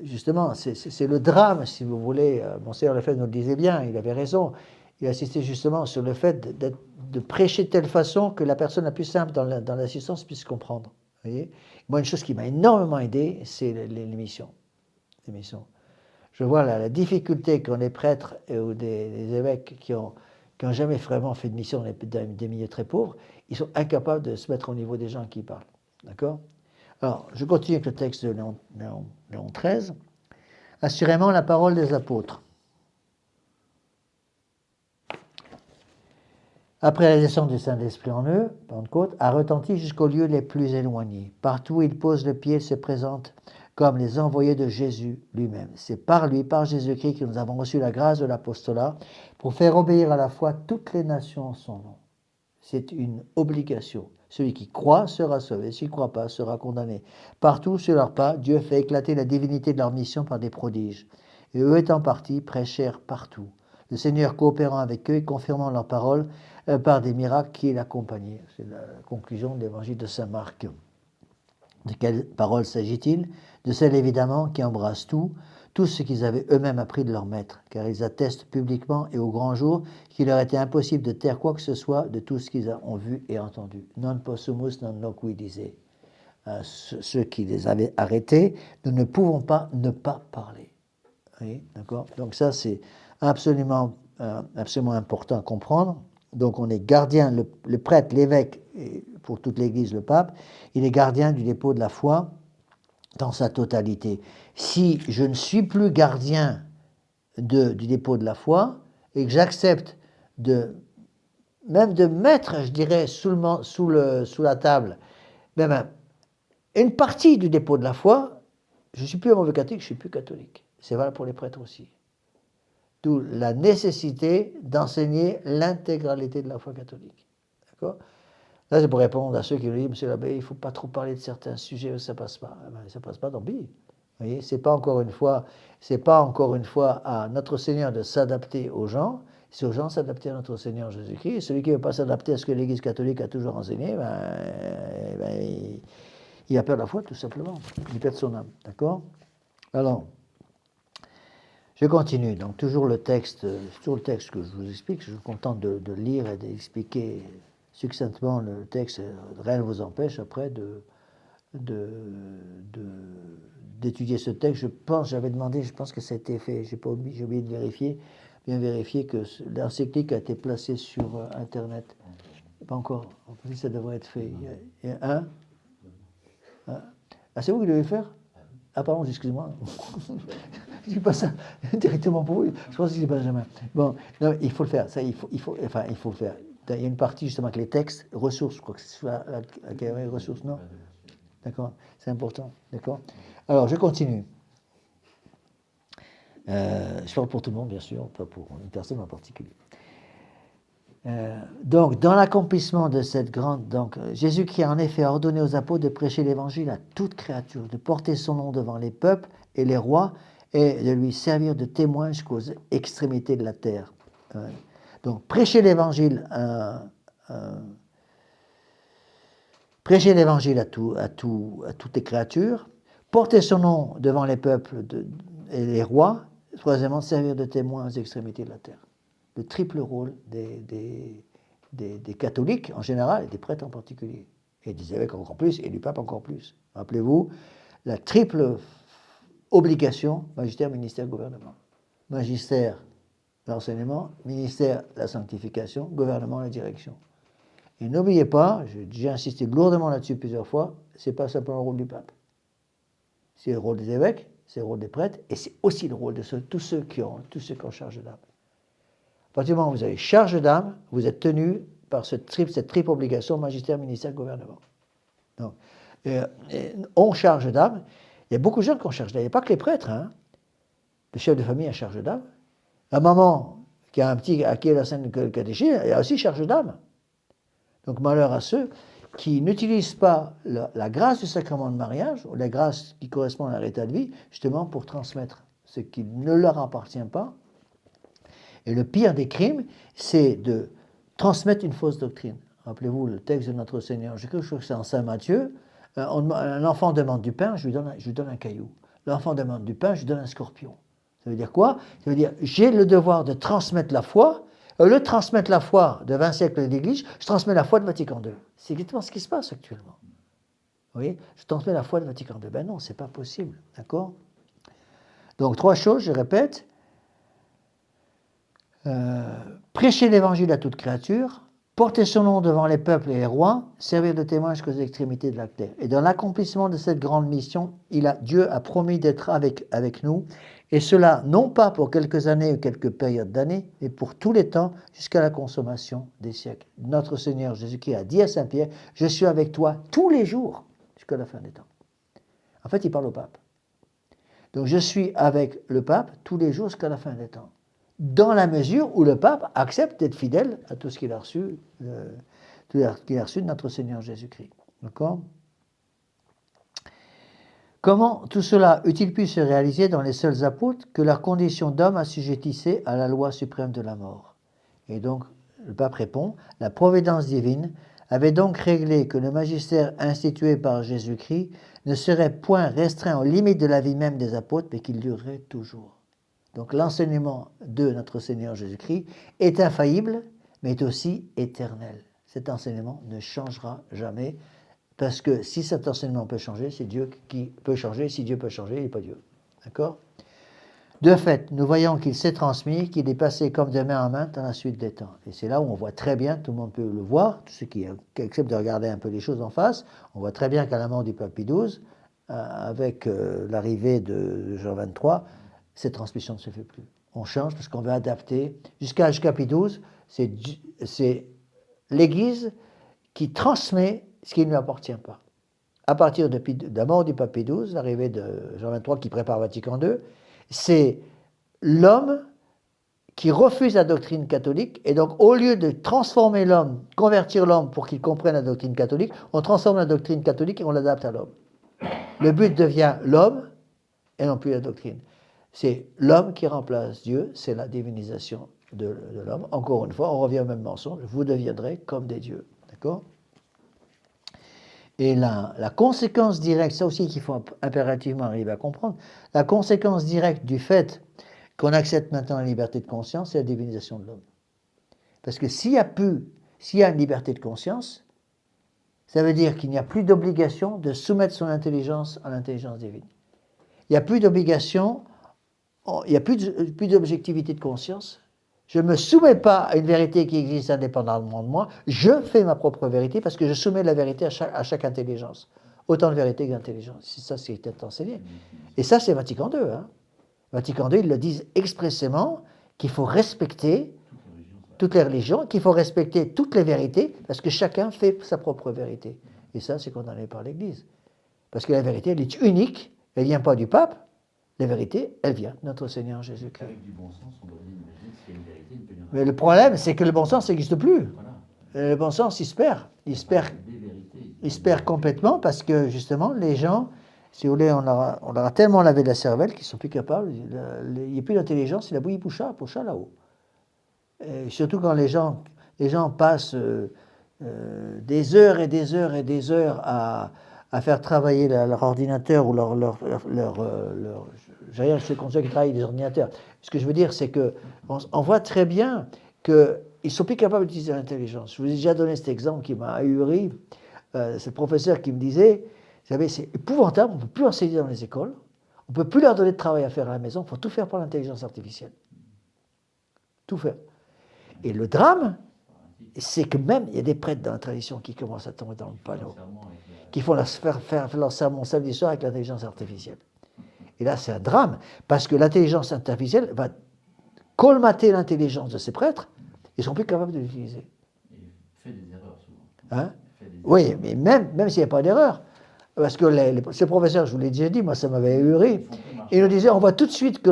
justement, c'est le drame, si vous voulez. Monseigneur Lefebvre nous le disait bien, il avait raison. Il insistait justement sur le fait de prêcher de telle façon que la personne la plus simple dans l'assistance puisse comprendre. Vous voyez? Moi, une chose qui m'a énormément aidé, c'est l'émission. Je vois la difficulté qu'ont les prêtres ou des évêques qui ont qui n'ont jamais vraiment fait de mission dans des milieux très pauvres, ils sont incapables de se mettre au niveau des gens à qui ils parlent. D'accord? Alors, je continue avec le texte de Léon XIII. Assurément, la parole des apôtres. Après la descente du Saint-Esprit en eux, Pentecôte, a retenti jusqu'aux lieux les plus éloignés. Partout où ils posent le pied, se présentent comme les envoyés de Jésus lui-même. C'est par lui, par Jésus-Christ, que nous avons reçu la grâce de l'apostolat pour faire obéir à la foi toutes les nations en son nom. C'est une obligation. Celui qui croit sera sauvé, celui qui ne croit pas sera condamné. Partout sur leur pas, Dieu fait éclater la divinité de leur mission par des prodiges. Et eux étant partis, prêchèrent partout. Le Seigneur coopérant avec eux et confirmant leurs paroles par des miracles qui l'accompagnaient. C'est la conclusion de l'évangile de saint Marc. De quelle parole s'agit-il? De celle évidemment qui embrasse tout ce qu'ils avaient eux-mêmes appris de leur maître, car ils attestent publiquement et au grand jour qu'il leur était impossible de taire quoi que ce soit de tout ce qu'ils ont vu et entendu. Non possumus non loqui, disait ceux qui les avaient arrêtés, nous ne pouvons pas ne pas parler. Oui, d'accord. Donc ça, c'est absolument important à comprendre. Donc on est gardien, le prêtre, l'évêque, et pour toute l'Église, le pape, il est gardien du dépôt de la foi dans sa totalité. Si je ne suis plus gardien du dépôt de la foi et que j'accepte même de mettre, je dirais, sous la table, même une partie du dépôt de la foi, je ne suis plus un mauvais catholique, je ne suis plus catholique. C'est valable pour les prêtres aussi. D'où la nécessité d'enseigner l'intégralité de la foi catholique. D'accord? Là, c'est pour répondre à ceux qui nous disent, monsieur l'abbé, il ne faut pas trop parler de certains sujets, ça ne passe pas. Ça ne passe pas, tant pis. Vous voyez, c'est pas encore une fois à notre Seigneur de s'adapter aux gens, c'est aux gens de s'adapter à notre Seigneur Jésus-Christ. Et celui qui ne veut pas s'adapter à ce que l'Église catholique a toujours enseigné, il a peur de la foi, tout simplement. Il perd son âme. D'accord? Alors, je continue. Donc, toujours le texte que je vous explique. Je suis content de lire et d'expliquer succinctement le texte. Rien ne vous empêche après d'étudier ce texte. J'avais demandé, je pense que ça a été fait, j'ai oublié de bien vérifier que l'encyclique a été placée sur Internet. Pas encore. En plus, ça devrait être fait. Il y a un. Ah, c'est vous qui devez le faire? Ah, pardon, excusez-moi. Je ne dis pas ça directement pour vous. Je pense que c'est Benjamin. Bon, non, il faut le faire. Ça, il faut le faire. Il y a une partie justement avec les textes, ressources, quoi que ce soit, ressources, non? D'accord? C'est important. D'accord? Alors, je continue. Je parle pour tout le monde, bien sûr, pas pour une personne en particulier. Donc, dans l'accomplissement de cette grande... Donc, Jésus-Christ a en effet ordonné aux apôtres de prêcher l'évangile à toute créature, de porter son nom devant les peuples et les rois, et de lui servir de témoin jusqu'aux extrémités de la terre. Donc, prêcher l'évangile à toutes les créatures, porter son nom devant les peuples et les rois, troisièmement, servir de témoin aux extrémités de la terre. Le triple rôle des catholiques en général et des prêtres en particulier, et des évêques encore plus, et du pape encore plus. Rappelez-vous, la triple obligation, magistère, ministère, gouvernement. Magistère, l'enseignement, ministère, la sanctification, gouvernement, la direction. Et n'oubliez pas, j'ai insisté lourdement là-dessus plusieurs fois, c'est pas simplement le rôle du pape. C'est le rôle des évêques, c'est le rôle des prêtres, et c'est aussi le rôle de tous ceux qui ont charge d'âme. À partir du moment où vous avez charge d'âme, vous êtes tenu par cette triple obligation, magistère, ministère, gouvernement. Donc, on charge d'âme. Il y a beaucoup de gens qui ont charge d'âme. Il n'y a pas que les prêtres. Hein. Le chef de famille a charge d'âme. La maman qui a un petit à qui est la scène catéchisme, elle a aussi charge d'âme. Donc malheur à ceux qui n'utilisent pas la grâce du sacrement de mariage, ou la grâce qui correspond à l'état de vie, justement pour transmettre ce qui ne leur appartient pas. Et le pire des crimes, c'est de transmettre une fausse doctrine. Rappelez-vous le texte de notre Seigneur. Je crois que c'est en Saint Matthieu. Un enfant demande du pain, je lui donne un caillou. L'enfant demande du pain, je lui donne un scorpion. Ça veut dire quoi? Ça veut dire j'ai le devoir de transmettre la foi. Le transmettre la foi de 20 siècles d'Église, je transmets la foi de Vatican II. C'est exactement ce qui se passe actuellement. Vous voyez? Je transmets la foi de Vatican II. Ben non, ce n'est pas possible. D'accord? Donc, 3 choses, je répète. Prêcher l'évangile à toute créature, porter son nom devant les peuples et les rois, servir de témoin jusqu'aux extrémités de la terre. Et dans l'accomplissement de cette grande mission, Dieu a promis d'être avec nous, et cela non pas pour quelques années ou quelques périodes d'années, mais pour tous les temps, jusqu'à la consommation des siècles. Notre Seigneur Jésus-Christ a dit à Saint Pierre, « Je suis avec toi tous les jours, jusqu'à la fin des temps. » En fait, il parle au pape. Donc, je suis avec le pape tous les jours jusqu'à la fin des temps, dans la mesure où le pape accepte d'être fidèle à tout ce qu'il a reçu, de notre Seigneur Jésus-Christ. D'accord ? Comment tout cela eût-il pu se réaliser dans les seuls apôtres que leur condition d'homme assujettissait à la loi suprême de la mort? Et donc, le pape répond, la providence divine avait donc réglé que le magistère institué par Jésus-Christ ne serait point restreint aux limites de la vie même des apôtres, mais qu'il durerait toujours. Donc l'enseignement de notre Seigneur Jésus-Christ est infaillible, mais est aussi éternel. Cet enseignement ne changera jamais, parce que si cet enseignement peut changer, c'est Dieu qui peut changer. Si Dieu peut changer, il n'est pas Dieu. D'accord ? De fait, nous voyons qu'il s'est transmis, qu'il est passé comme de main en main dans la suite des temps. Et c'est là où on voit très bien, tout le monde peut le voir, tous ceux qui acceptent de regarder un peu les choses en face, on voit très bien qu'à la mort du pape Pie XII, avec l'arrivée de Jean XXIII, cette transmission ne se fait plus. On change parce qu'on veut adapter. Jusqu'à Pie XII, c'est l'Église qui transmet ce qui ne lui appartient pas. À partir de la mort du pape Pie XII, l'arrivée de Jean XXIII qui prépare Vatican II, c'est l'homme qui refuse la doctrine catholique, et donc au lieu de transformer l'homme, convertir l'homme pour qu'il comprenne la doctrine catholique, on transforme la doctrine catholique et on l'adapte à l'homme. Le but devient l'homme et non plus la doctrine. C'est l'homme qui remplace Dieu, c'est la divinisation de l'homme. Encore une fois, on revient au même mensonge, vous deviendrez comme des dieux. D'accord ? Et la conséquence directe, ça aussi qu'il faut impérativement arriver à comprendre, la conséquence directe du fait qu'on accepte maintenant la liberté de conscience, c'est la divinisation de l'homme. Parce que s'il y a une liberté de conscience, ça veut dire qu'il n'y a plus d'obligation de soumettre son intelligence à l'intelligence divine. Il n'y a plus d'obligation, il n'y a plus d'objectivité de conscience. Je ne me soumets pas à une vérité qui existe indépendamment de moi, je fais ma propre vérité parce que je soumets la vérité à chaque intelligence. Autant de vérité que d'intelligence. C'est ça qui est enseigné. Et ça, c'est Vatican II. Hein. Vatican II, ils le disent expressément qu'il faut respecter toutes les religions, qu'il faut respecter toutes les vérités parce que chacun fait sa propre vérité. Et ça, c'est condamné par l'Église. Parce que la vérité, elle est unique, elle ne vient pas du pape. La vérité, elle vient de notre Seigneur Jésus-Christ. Avec du bon sens, on doit imaginer s'il y a une vérité, il peut y en avoir. Mais le problème, c'est que le bon sens n'existe plus. Voilà. Le bon sens, il se perd. Il se perd complètement parce que, justement, les gens, si vous voulez, on leur a tellement lavé la cervelle qu'ils ne sont plus capables. Il n'y a plus d'intelligence, c'est la bouillie poucha là-haut. Et surtout quand les gens passent des heures et des heures et des heures à faire travailler leur ordinateur ou je sais qu'on sait qu'ils travaillent des ordinateurs. Ce que je veux dire, c'est qu'on voit très bien qu'ils ne sont plus capables d'utiliser l'intelligence. Je vous ai déjà donné cet exemple qui m'a ahuri. C'est le professeur qui me disait, vous savez, c'est épouvantable, on ne peut plus enseigner dans les écoles, on ne peut plus leur donner de travail à faire à la maison, il faut tout faire par l'intelligence artificielle. Tout faire. Et le drame, c'est que même, il y a des prêtres dans la tradition qui commencent à tomber dans le panneau, qui font faire leur sermon samedi soir avec l'intelligence artificielle. Et là, c'est un drame, parce que l'intelligence artificielle va colmater l'intelligence de ces prêtres, ils ne sont plus capables de l'utiliser. Et fait des erreurs souvent. Hein? Oui, mais même s'il n'y a pas d'erreur, parce que ces professeurs, je vous l'ai déjà dit, moi ça m'avait ahuri, ils nous disaient, on voit tout de suite que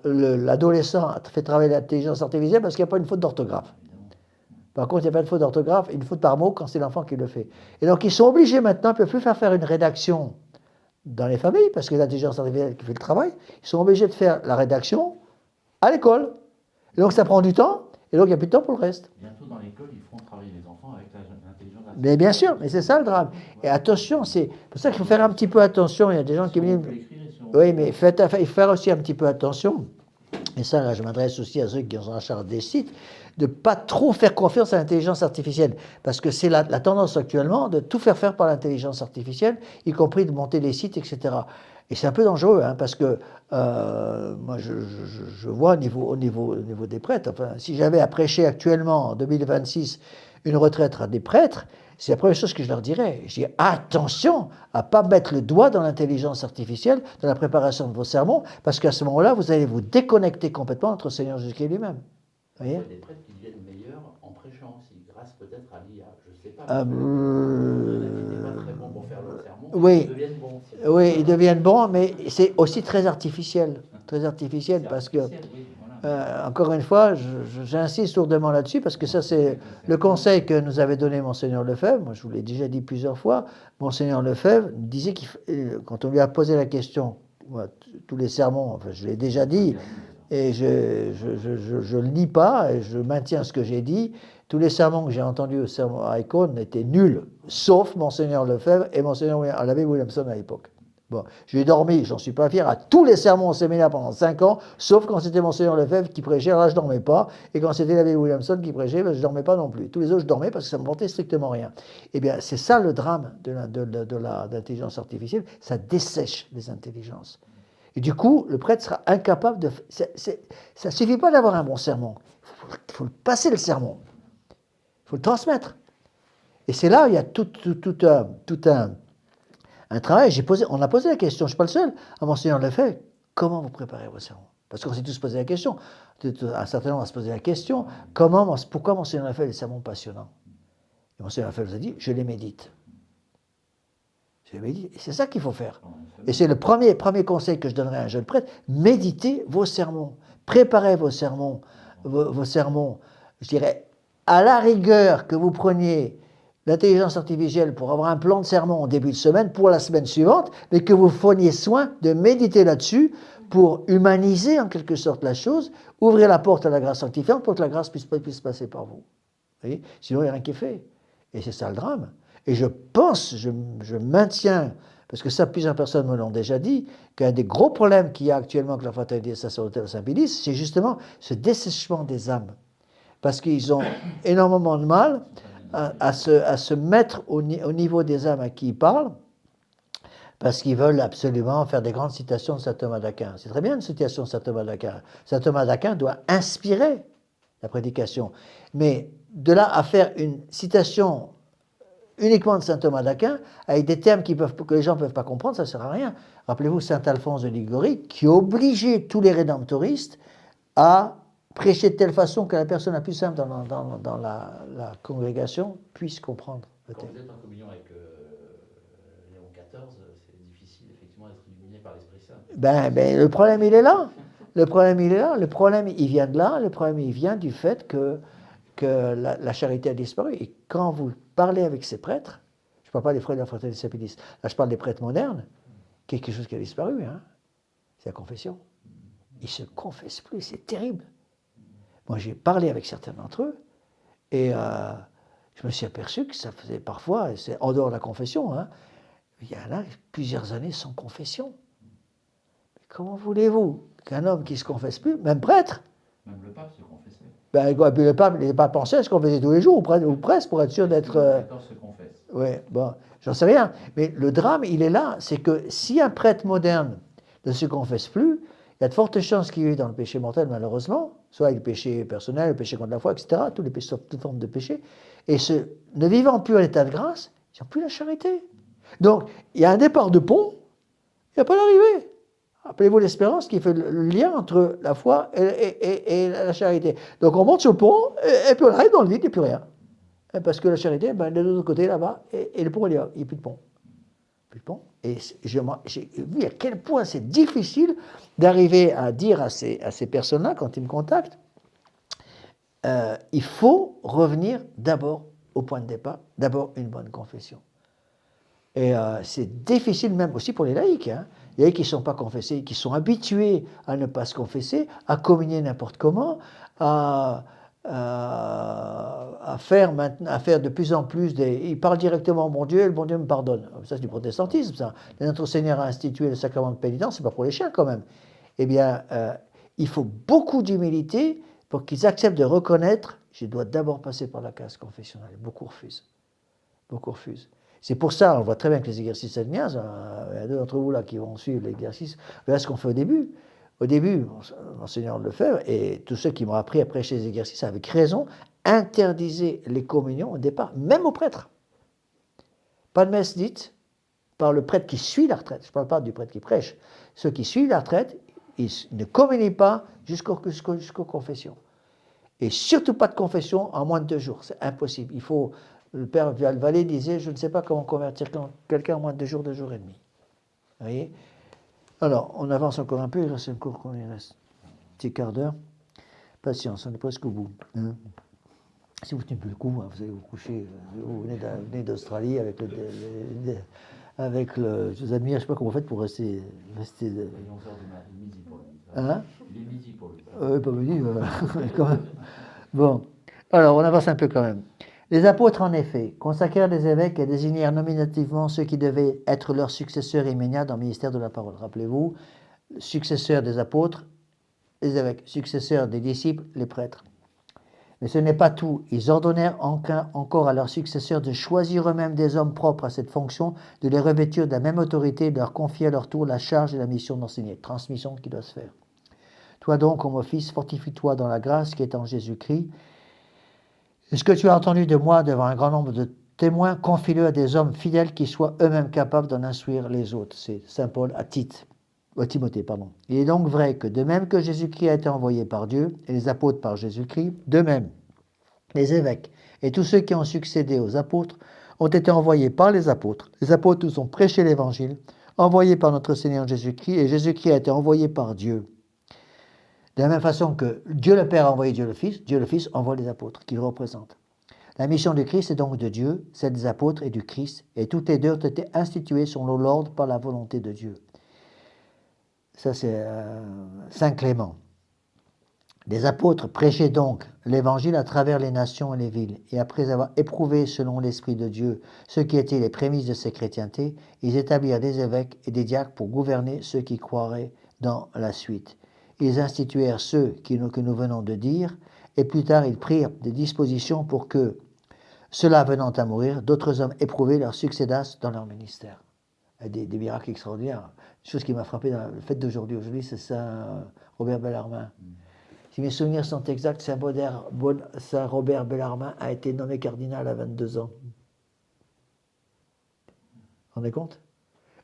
l'adolescent a fait travailler l'intelligence artificielle parce qu'il n'y a pas une faute d'orthographe. Par contre, il n'y a pas de faute d'orthographe, une faute par mot quand c'est l'enfant qui le fait. Et donc, ils sont obligés maintenant, ils ne peuvent plus faire une rédaction dans les familles, parce que l'intelligence artificielle qui fait le travail, ils sont obligés de faire la rédaction à l'école. Et donc, ça prend du temps, et donc, il n'y a plus de temps pour le reste. Bientôt dans l'école, ils feront travailler les enfants avec l'intelligence artificielle. Mais bien sûr, mais c'est ça le drame. Et attention, c'est pour ça qu'il faut faire un petit peu attention. Il y a des gens qui me disent... Oui, mais il faut faire aussi un petit peu attention. et ça, là, je m'adresse aussi à ceux qui sont en charge des sites, de ne pas trop faire confiance à l'intelligence artificielle. Parce que c'est la tendance actuellement de tout faire par l'intelligence artificielle, y compris de monter les sites, etc. Et c'est un peu dangereux, hein, parce que moi, je vois au niveau des prêtres, enfin, si j'avais à prêcher actuellement, en 2026, une retraite à des prêtres, c'est la première chose que je leur dirais. Je dis attention à ne pas mettre le doigt dans l'intelligence artificielle, dans la préparation de vos sermons, parce qu'à ce moment-là, vous allez vous déconnecter complètement de notre Seigneur Jésus-Christ lui-même. Il y a des prêtres qui deviennent meilleurs en prêchant aussi, grâce peut-être à l'IA. Je ne sais pas. Qui n'étaient pas très bons pour faire leur sermon, oui, ils deviennent bons. Oui, ils deviennent bons, mais c'est aussi très artificiel. Très artificiel, parce que, encore une fois, j'insiste lourdement là-dessus, parce que ça, c'est le conseil que nous avait donné Monseigneur Lefebvre. Moi, je vous l'ai déjà dit plusieurs fois. Monseigneur Lefebvre disait quand on lui a posé la question, moi, tous les sermons, enfin, je l'ai déjà dit, et je le nie pas, et je maintiens ce que j'ai dit. Tous les sermons que j'ai entendus au sermon à Icône étaient nuls, sauf Monseigneur Lefebvre et Monseigneur l'abbé Williamson à l'époque. Bon, j'ai dormi, j'en suis pas fier, à tous les sermons au séminaire pendant 5 ans, sauf quand c'était Monseigneur Lefebvre qui prêchait, là je dormais pas, et quand c'était l'abbé Williamson qui prêchait, ben, je dormais pas non plus. Tous les autres je dormais parce que ça me portait strictement rien. Eh bien, c'est ça le drame de l'intelligence artificielle, ça dessèche les intelligences. Et du coup, le prêtre sera incapable de... Ça ne suffit pas d'avoir un bon sermon, il faut le passer le sermon, il faut le transmettre. Et c'est là où il y a tout un travail. On a posé la question, je ne suis pas le seul, à Monseigneur Lefebvre, comment vous préparez vos sermons? Parce qu'on s'est tous posé la question, un certain nombre va se poser la question, pourquoi Monseigneur Lefebvre a des sermons passionnants? Et Monseigneur Lefebvre nous a dit, je les médite. Je les médite, et c'est ça qu'il faut faire. Et c'est le premier conseil que je donnerais à un jeune prêtre, méditez vos sermons, préparez vos sermons, vos sermons, je dirais, à la rigueur que vous preniez l'intelligence artificielle pour avoir un plan de sermon en début de semaine pour la semaine suivante, mais que vous preniez soin de méditer là-dessus pour humaniser en quelque sorte la chose, ouvrir la porte à la grâce sanctifiante pour que la grâce puisse passer par vous. Vous voyez? Sinon, il n'y a rien qui est fait. Et c'est ça le drame. Et je pense, je maintiens, parce que ça, plusieurs personnes me l'ont déjà dit, qu'un des gros problèmes qu'il y a actuellement avec la fraternité sacerdotale au Saint-Pédis, c'est justement ce dessèchement des âmes. Parce qu'ils ont énormément de mal à se mettre au niveau des âmes à qui ils parlent, parce qu'ils veulent absolument faire des grandes citations de saint Thomas d'Aquin. C'est très bien une citation de saint Thomas d'Aquin. Saint Thomas d'Aquin doit inspirer la prédication. Mais de là à faire une citation uniquement de saint Thomas d'Aquin, avec des termes que les gens ne peuvent pas comprendre, ça ne sert à rien. Rappelez-vous saint Alphonse de Liguori, qui obligeait tous les rédemptoristes à prêcher de telle façon que la personne la plus simple dans la congrégation puisse comprendre le Quand texte. vous êtes en communion avec Léon XIV, c'est difficile effectivement d'être illuminé par l'Esprit Saint. Ben, le problème, il est là. Le problème, il vient de là. Le problème, il vient du fait que la charité a disparu. Et quand vous parlez avec ces prêtres, je ne parle pas des frères de la fraternité Saint-Pédis, là, je parle des prêtres modernes, quelque chose qui a disparu, hein, c'est la confession. Ils ne se confessent plus, c'est terrible. Moi, j'ai parlé avec certains d'entre eux, et je me suis aperçu que ça faisait parfois, c'est en dehors de la confession, hein, il y en a plusieurs années sans confession. Mais comment voulez-vous qu'un homme qui ne se confesse plus, même prêtre, même le pape se confessait. Ben, le pape n'est pas pensé à se confesser tous les jours, ou presque, pour être sûr d'être... Se confesse. Oui, bon, j'en sais rien. Mais le drame, il est là, c'est que si un prêtre moderne ne se confesse plus, il y a de fortes chances qu'il vive dans le péché mortel, malheureusement, soit avec le péché personnel, le péché contre la foi, etc., toutes formes de péché, et ne vivant plus en état de grâce, ils n'ont plus la charité. Donc, il y a un départ de pont, il n'y a pas d'arrivée. Rappelez-vous l'espérance qui fait le lien entre la foi et la charité. Donc, on monte sur le pont, et puis on arrive dans le vide, il n'y a plus rien. Parce que la charité, ben, de l'autre côté, là-bas, et le pont, il n'y a plus de pont. Plus de pont. Et j'ai vu à quel point c'est difficile d'arriver à dire à ces personnes-là, quand ils me contactent, il faut revenir d'abord au point de départ, d'abord une bonne confession. Et c'est difficile même aussi pour les laïcs. Hein. Les laïcs qui ne sont pas confessés, qui sont habitués à ne pas se confesser, à communier n'importe comment, à faire de plus en plus ils parlent directement au bon Dieu et le bon Dieu me pardonne. Ça, c'est du protestantisme, ça. Notre Seigneur a institué le sacrement de pénitence, c'est pas pour les chiens quand même. Eh bien, il faut beaucoup d'humilité pour qu'ils acceptent de reconnaître, je dois d'abord passer par la case confessionnelle. Beaucoup refusent. Beaucoup refusent. C'est pour ça, on voit très bien que les exercices admiens, il y a deux d'entre vous là qui vont suivre l'exercice, voilà ce qu'on fait au début. Au début, l'enseignant le fait, et tous ceux qui m'ont appris à prêcher les exercices avec raison, interdisaient les communions au départ, même aux prêtres. Pas de messe dite par le prêtre qui suit la retraite. Je ne parle pas du prêtre qui prêche. Ceux qui suivent la retraite, ils ne communient pas jusqu'aux confessions. Et surtout pas de confession en moins de 2 jours. C'est impossible. Il faut, le père Vallée disait, je ne sais pas comment convertir quelqu'un en moins de 2 jours, 2 jours et demi. Vous voyez? Alors, on avance encore un peu, il reste un cours, il reste un petit quart d'heure. Patience, on est presque au bout. Hein? Si vous tenez plus le coup, hein, vous allez vous coucher, vous venez d'Australie avec le... Je vous admire, je ne sais pas comment vous faites pour rester Il est 11h du midi pour lui. Hein? Il est midi pour lui. Pas midi, quand même. Bon, alors on avance un peu quand même. Les apôtres, en effet, consacrèrent des évêques et désignèrent nominativement ceux qui devaient être leurs successeurs immédiats dans le ministère de la parole. Rappelez-vous, successeurs des apôtres, les évêques, successeurs des disciples, les prêtres. Mais ce n'est pas tout. Ils ordonnèrent encore à leurs successeurs de choisir eux-mêmes des hommes propres à cette fonction, de les revêtir de la même autorité et de leur confier à leur tour la charge et la mission d'enseigner. Transmission qui doit se faire. Toi donc, ô mon fils, fortifie-toi dans la grâce qui est en Jésus-Christ. Et ce que tu as entendu de moi devant un grand nombre de témoins, confie-le à des hommes fidèles qui soient eux-mêmes capables d'en instruire les autres. C'est Saint Paul à Timothée. Il est donc vrai que de même que Jésus-Christ a été envoyé par Dieu et les apôtres par Jésus-Christ, de même, les évêques et tous ceux qui ont succédé aux apôtres ont été envoyés par les apôtres. Les apôtres nous ont prêché l'Évangile, envoyé par notre Seigneur Jésus-Christ, et Jésus-Christ a été envoyé par Dieu. De la même façon que Dieu le Père a envoyé Dieu le Fils envoie les apôtres qu'il représente. La mission du Christ est donc de Dieu, celle des apôtres et du Christ, et toutes les deux ont été instituées selon l'ordre par la volonté de Dieu. Ça, c'est Saint Clément. Les apôtres prêchaient donc l'Évangile à travers les nations et les villes, et après avoir éprouvé selon l'Esprit de Dieu ce qui étaient les prémices de ces chrétientés, ils établirent des évêques et des diacres pour gouverner ceux qui croiraient dans la suite. Ils instituèrent ceux que nous venons de dire, et plus tard ils prirent des dispositions pour que, ceux-là venant à mourir, d'autres hommes éprouvés leur succédassent dans leur ministère. Des miracles extraordinaires. Une chose qui m'a frappé dans le fait d'aujourd'hui. Aujourd'hui, c'est Saint Robert Bellarmin. Si mes souvenirs sont exacts, Saint Robert Bellarmin a été nommé cardinal à 22 ans. Vous vous rendez compte?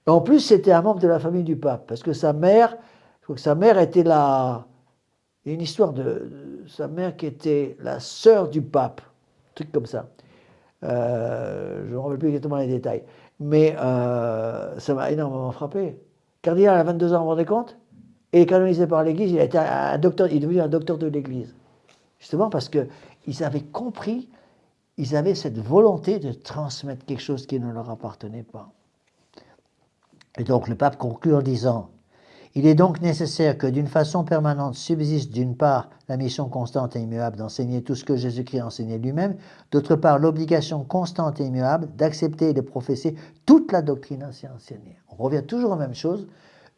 Et en plus, c'était un membre de la famille du pape, parce que sa mère... Je crois que sa mère était la... Il y a une histoire de sa mère qui était la sœur du pape. Un truc comme ça. Je ne me rappelle plus exactement les détails. Mais ça m'a énormément frappé. Cardinal à 22 ans, vous vous rendez compte? Et canonisé par l'Église, il est devenu un docteur de l'Église. Justement parce qu'ils avaient compris, ils avaient cette volonté de transmettre quelque chose qui ne leur appartenait pas. Et donc le pape conclut en disant: il est donc nécessaire que d'une façon permanente subsiste d'une part la mission constante et immuable d'enseigner tout ce que Jésus-Christ a enseigné lui-même, d'autre part l'obligation constante et immuable d'accepter et de professer toute la doctrine ainsi enseignée. On revient toujours aux mêmes choses,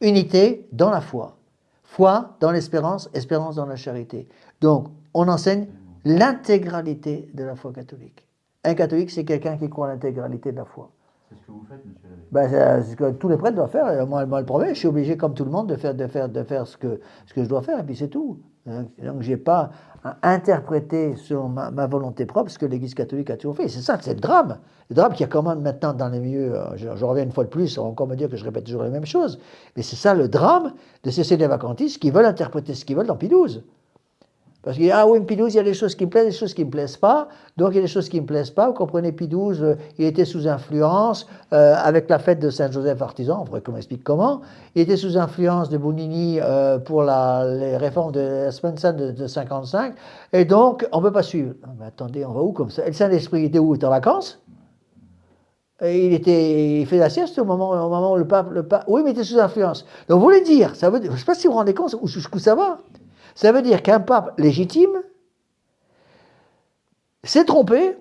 unité dans la foi, foi dans l'espérance, espérance dans la charité. Donc on enseigne l'intégralité de la foi catholique. Un catholique, c'est quelqu'un qui croit à l'intégralité de la foi. C'est ce que vous faites, monsieur l'abbé. C'est ce que tous les prêtres doivent faire. Moi, le premier, je suis obligé, comme tout le monde, de faire ce que je dois faire, et puis c'est tout. Donc, je n'ai pas à interpréter selon ma volonté propre ce que l'Église catholique a toujours fait. C'est ça, c'est le drame. Le drame qu'il y a quand même maintenant dans les milieux, je reviens une fois de plus, on va encore me dire que je répète toujours les mêmes choses, mais c'est ça le drame de ces vacantistes qui veulent interpréter ce qu'ils veulent dans Pie XII. Parce qu'il y a, ah oui, Pie XII, il y a des choses qui me plaisent, des choses qui ne me plaisent pas. Donc il y a des choses qui ne me plaisent pas. Vous comprenez, Pie XII, il était sous influence, avec la fête de Saint-Joseph artisan, on pourrait qu'on m'explique comment. Il était sous influence de Bounini pour les réformes de la semaine sainte de 55. Et donc, on ne peut pas suivre. Non, mais attendez, on va où comme ça? Et le Saint-Esprit était où? Il était en vacances? Et il fait la sieste au moment où le pape... Oui, mais il était sous influence. Donc vous voulez dire, ça veut dire, je ne sais pas si vous vous rendez compte jusqu'où ça va. Ça veut dire qu'un pape légitime s'est trompé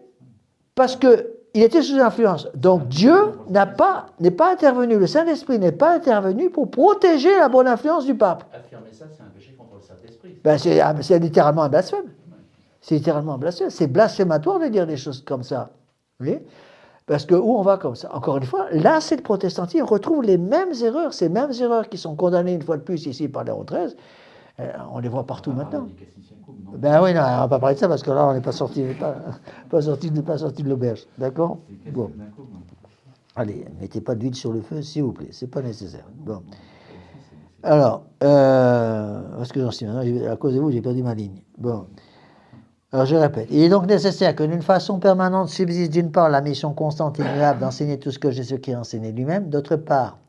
parce qu'il était sous influence. Donc Dieu n'est pas intervenu, le Saint-Esprit n'est pas intervenu pour protéger la bonne influence du pape. Affirmer ça, c'est un péché contre le Saint-Esprit. Ben, c'est littéralement un blasphème. C'est littéralement un blasphème. C'est blasphématoire de dire des choses comme ça. Vous voyez? Parce que où on va comme ça? Encore une fois, là, c'est le protestantisme. On retrouve les mêmes erreurs, ces mêmes erreurs qui sont condamnées une fois de plus ici par Léon XIII. On les voit partout maintenant. Ben oui, non, on va pas parler de ça parce que là, on n'est pas sorti, pas sorti de l'auberge. D'accord? Bon. Allez, mettez pas d'huile sur le feu, s'il vous plaît. C'est pas nécessaire. Bon. Alors, parce que j'en suis maintenant, à cause de vous, j'ai perdu ma ligne. Bon. Alors, je répète. Il est donc nécessaire que d'une façon permanente subsiste d'une part la mission constante et immuable d'enseigner tout ce que Jésus-Christ a enseigné lui-même, d'autre part,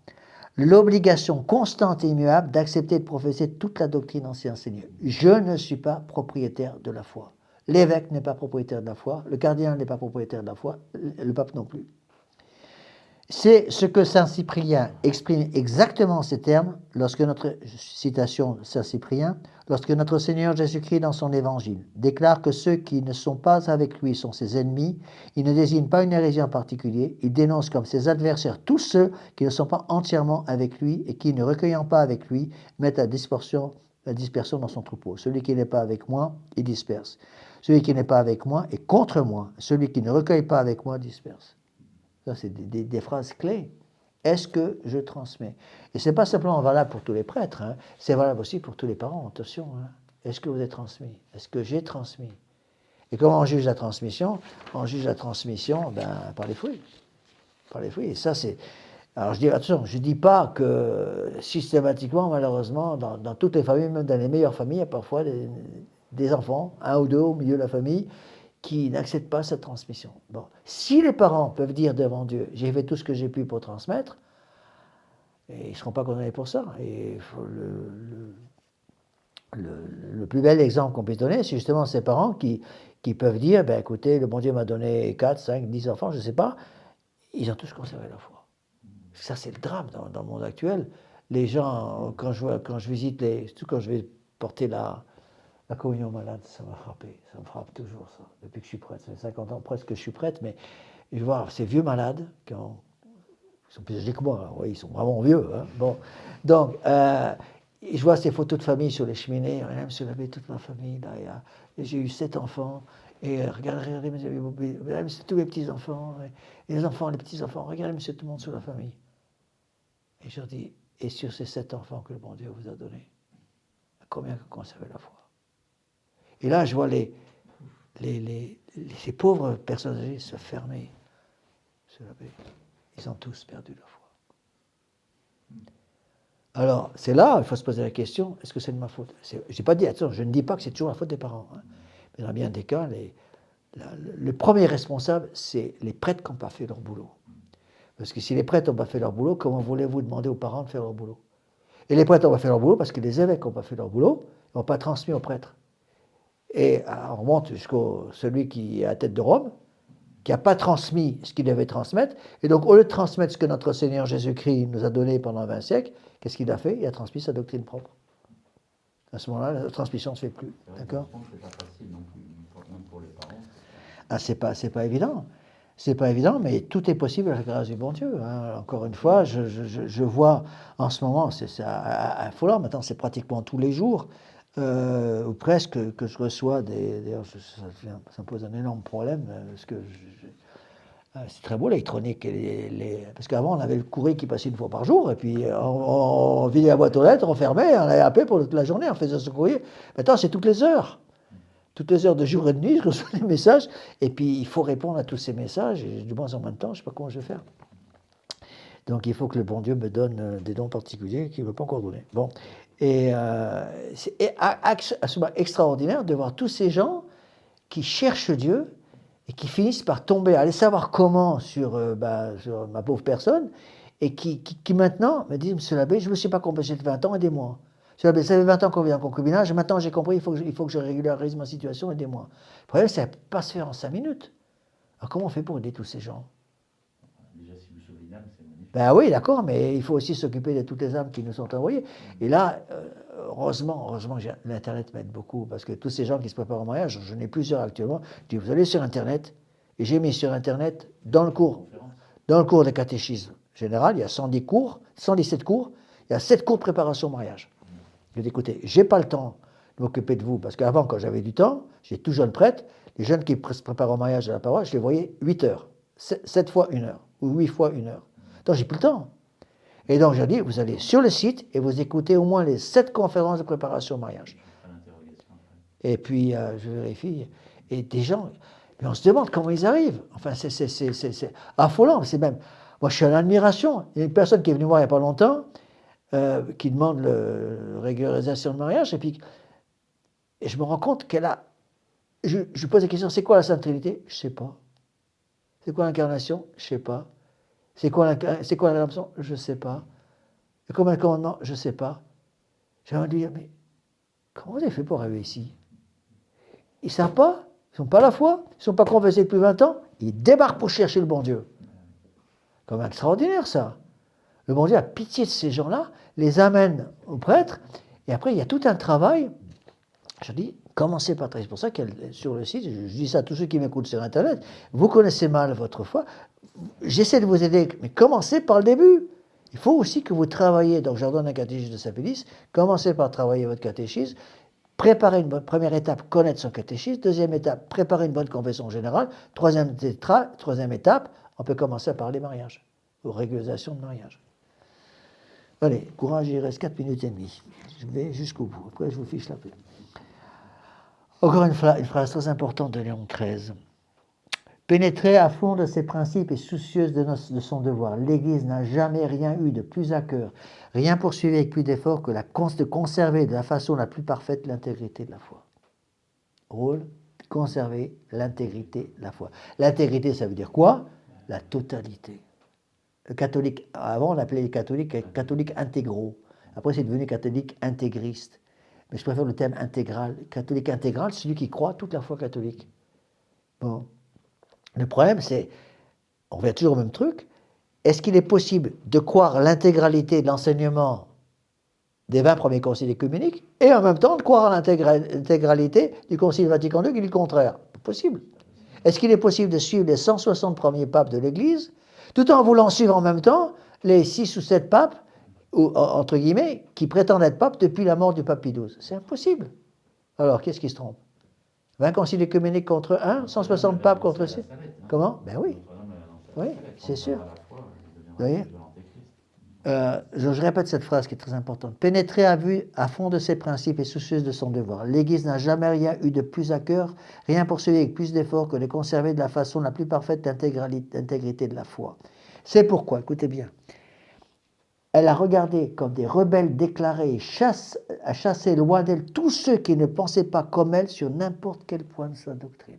l'obligation constante et immuable d'accepter et de professer toute la doctrine ainsi enseignée. Je ne suis pas propriétaire de la foi. L'évêque n'est pas propriétaire de la foi. Le cardinal n'est pas propriétaire de la foi. Le pape non plus. C'est ce que Saint Cyprien exprime exactement en ces termes lorsque notre, citation Saint Cyprien, lorsque notre Seigneur Jésus-Christ dans son évangile déclare que ceux qui ne sont pas avec lui sont ses ennemis. Il ne désigne pas une hérésie en particulier, il dénonce comme ses adversaires tous ceux qui ne sont pas entièrement avec lui et qui, ne recueillant pas avec lui, mettent la dispersion dans son troupeau. Celui qui n'est pas avec moi, il disperse. Celui qui n'est pas avec moi est contre moi. Celui qui ne recueille pas avec moi disperse. Ça, c'est des phrases clés. Est-ce que je transmets? Et ce n'est pas simplement valable pour tous les prêtres, hein. C'est valable aussi pour tous les parents. Attention, hein. Est-ce que vous êtes transmis? Est-ce que j'ai transmis? Et comment on juge la transmission? On juge la transmission par les fruits. Par les fruits. Et ça, c'est... Alors, attention, je ne dis pas que systématiquement, malheureusement, dans toutes les familles, même dans les meilleures familles, il y a parfois des enfants, un ou deux au milieu de la famille, qui n'acceptent pas cette transmission. Bon. Si les parents peuvent dire devant Dieu, j'ai fait tout ce que j'ai pu pour transmettre, et ils ne seront pas condamnés pour ça. Et le plus bel exemple qu'on puisse donner, c'est justement ces parents qui peuvent dire, écoutez, le bon Dieu m'a donné 4, 5, 10 enfants, je ne sais pas, ils ont tous conservé la foi. Ça, c'est le drame dans le monde actuel. Les gens, quand je visite, surtout quand je vais porter la communion malade, ça m'a frappé. Ça me frappe toujours, ça. Depuis que je suis prêtre. Ça fait 50 ans presque que je suis prêtre, mais je vois ces vieux malades, ils sont plus âgés que moi, oui, ils sont vraiment vieux. Hein. Bon. Donc, je vois ces photos de famille sur les cheminées. Regardez, monsieur l'abbé, toute ma famille, là, j'ai eu 7 enfants. Et regardez, monsieur, tous mes petits-enfants. Et les enfants, les petits-enfants. Regardez, monsieur, tout le monde sur la famille. Et je leur dis, et sur ces 7 enfants que le bon Dieu vous a donnés, combien que conservez la foi? Et là, je vois ces pauvres personnes âgées se fermer. Ils ont tous perdu la foi. Alors, c'est là, il faut se poser la question, est-ce que c'est de ma faute? J'ai pas dit, attention, je ne dis pas que c'est toujours la faute des parents. Hein. Mais dans bien des cas, le premier responsable, c'est les prêtres qui n'ont pas fait leur boulot. Parce que si les prêtres n'ont pas fait leur boulot, comment voulez-vous demander aux parents de faire leur boulot? Et les prêtres n'ont pas fait leur boulot parce que les évêques n'ont pas fait leur boulot, ils n'ont pas transmis aux prêtres. Et on remonte jusqu'au celui qui est à la tête de Rome, qui n'a pas transmis ce qu'il devait transmettre. Et donc, au lieu de transmettre ce que notre Seigneur Jésus-Christ nous a donné pendant 20 siècles, qu'est-ce qu'il a fait? Il a transmis sa doctrine propre. À ce moment-là, la transmission ne se fait plus. D'accord? C'est pas facile non plus, même pour les parents. Ah, c'est pas évident. C'est pas évident, mais tout est possible à la grâce du bon Dieu. Hein. Encore une fois, je vois en ce moment, c'est à Follard, maintenant c'est pratiquement tous les jours, ou presque, que je reçois d'ailleurs, ça me pose un énorme problème, parce que c'est très beau l'électronique. Parce qu'avant, on avait le courrier qui passait une fois par jour, et puis on vidait la boîte aux lettres, on fermait, on avait appelé pour toute la journée, on faisait ce courrier. Maintenant, c'est toutes les heures. Toutes les heures de jour et de nuit, je reçois des messages, et puis il faut répondre à tous ces messages, et du moins en même temps, je ne sais pas comment je vais faire. Donc il faut que le bon Dieu me donne des dons particuliers qu'il ne veut pas encore donner. Bon. Et c'est absolument extraordinaire de voir tous ces gens qui cherchent Dieu et qui finissent par tomber, aller savoir comment sur ma pauvre personne, et qui maintenant me disent, monsieur l'abbé, je ne me suis pas compensé de 20 ans, aidez-moi. Ça fait 20 ans qu'on vit en concubinage, maintenant j'ai compris, il faut que je régularise ma situation, aidez-moi. Le problème, c'est que ça ne peut pas se faire en 5 minutes. Alors comment on fait pour aider tous ces gens? Déjà, si vous sauvez une âme, c'est magnifique. Ben oui, d'accord, mais il faut aussi s'occuper de toutes les âmes qui nous sont envoyées. Et là, heureusement, l'Internet m'aide beaucoup, parce que tous ces gens qui se préparent au mariage, j'en ai plusieurs actuellement, je dis, vous allez sur Internet, et j'ai mis sur Internet, dans le cours de catéchisme général, il y a 110 cours, 117 cours, il y a 7 cours de préparation au mariage. Je dis, écoutez, j'ai pas le temps de m'occuper de vous. Parce qu'avant, quand j'avais du temps, j'étais tout jeune prêtre, les jeunes qui se préparent au mariage à la paroisse, je les voyais 8 heures, 7 fois 1 heure, ou 8 fois 1 heure. Donc, j'ai plus le temps. Et donc, j'ai dit, vous allez sur le site et vous écoutez au moins les 7 conférences de préparation au mariage. Et puis, je vérifie. Et des gens, mais on se demande comment ils arrivent. Enfin, c'est affolant. C'est même, moi, je suis en admiration. Il y a une personne qui est venue voir il n'y a pas longtemps, qui demande la régularisation de mariage, et je me rends compte qu'elle a... Je lui pose la question, c'est quoi la Sainte Trinité? Je ne sais pas. C'est quoi l'incarnation? Je ne sais pas. C'est quoi la rédemption? Je ne sais pas. Et combien de commandements? Je ne sais pas. J'ai envie de dire, mais comment vous avez fait pour arriver ici? Ils ne savent pas, ils n'ont pas la foi, ils ne sont pas confessés depuis 20 ans, ils débarquent pour chercher le bon Dieu. Comme extraordinaire ça. Le bon Dieu a pitié de ces gens-là, les amène au prêtre, et après il y a tout un travail. Je dis, commencez par travailler. C'est pour ça qu'elle sur le site, je dis ça à tous ceux qui m'écoutent sur Internet, vous connaissez mal votre foi, j'essaie de vous aider, mais commencez par le début. Il faut aussi que vous travaillez, donc je leur donne un catéchisme de Saint-Pédis, commencez par travailler votre catéchisme, préparer une bonne première étape, connaître son catéchisme, deuxième étape, préparer une bonne confession générale, troisième étape, on peut commencer à parler mariage, ou régularisation de mariage. Allez, courage, il reste 4 minutes et demie. Je vais jusqu'au bout, après je vous fiche la paix. Encore une phrase très importante de Léon XIII. Pénétrée à fond de ses principes et soucieuse de son devoir, l'Église n'a jamais rien eu de plus à cœur, rien poursuivi avec plus d'effort que de conserver de la façon la plus parfaite l'intégrité de la foi. Rôle, conserver l'intégrité de la foi. L'intégrité, ça veut dire quoi? La totalité. Le catholique, avant on appelait les catholiques intégraux. Après c'est devenu catholique intégriste. Mais je préfère le terme intégral. Catholique intégral, c'est celui qui croit toute la foi catholique. Bon. Le problème, c'est, on revient toujours au même truc, est-ce qu'il est possible de croire l'intégralité de l'enseignement des 20 premiers conciles œcuméniques et en même temps de croire à l'intégralité du Concile Vatican II qui dit le contraire? Pas possible. Est-ce qu'il est possible de suivre les 160 premiers papes de l'Église tout en voulant suivre en même temps les 6 ou 7 papes, ou, entre guillemets, qui prétendent être papes depuis la mort du pape Pie XII? C'est impossible. Alors, qu'est-ce qui se trompe? 20 conciles œcuméniques contre 1, 160 papes contre 6. Comment? Ben oui. Oui, c'est sûr. Vous voyez? Je répète cette phrase qui est très importante. Pénétrer à fond de ses principes et soucieuse de son devoir. L'Église n'a jamais rien eu de plus à cœur, rien poursuivi avec plus d'efforts que de conserver de la façon la plus parfaite l'intégrité de la foi. C'est pourquoi, écoutez bien, elle a regardé comme des rebelles déclarés et chassé loin d'elle tous ceux qui ne pensaient pas comme elle sur n'importe quel point de sa doctrine.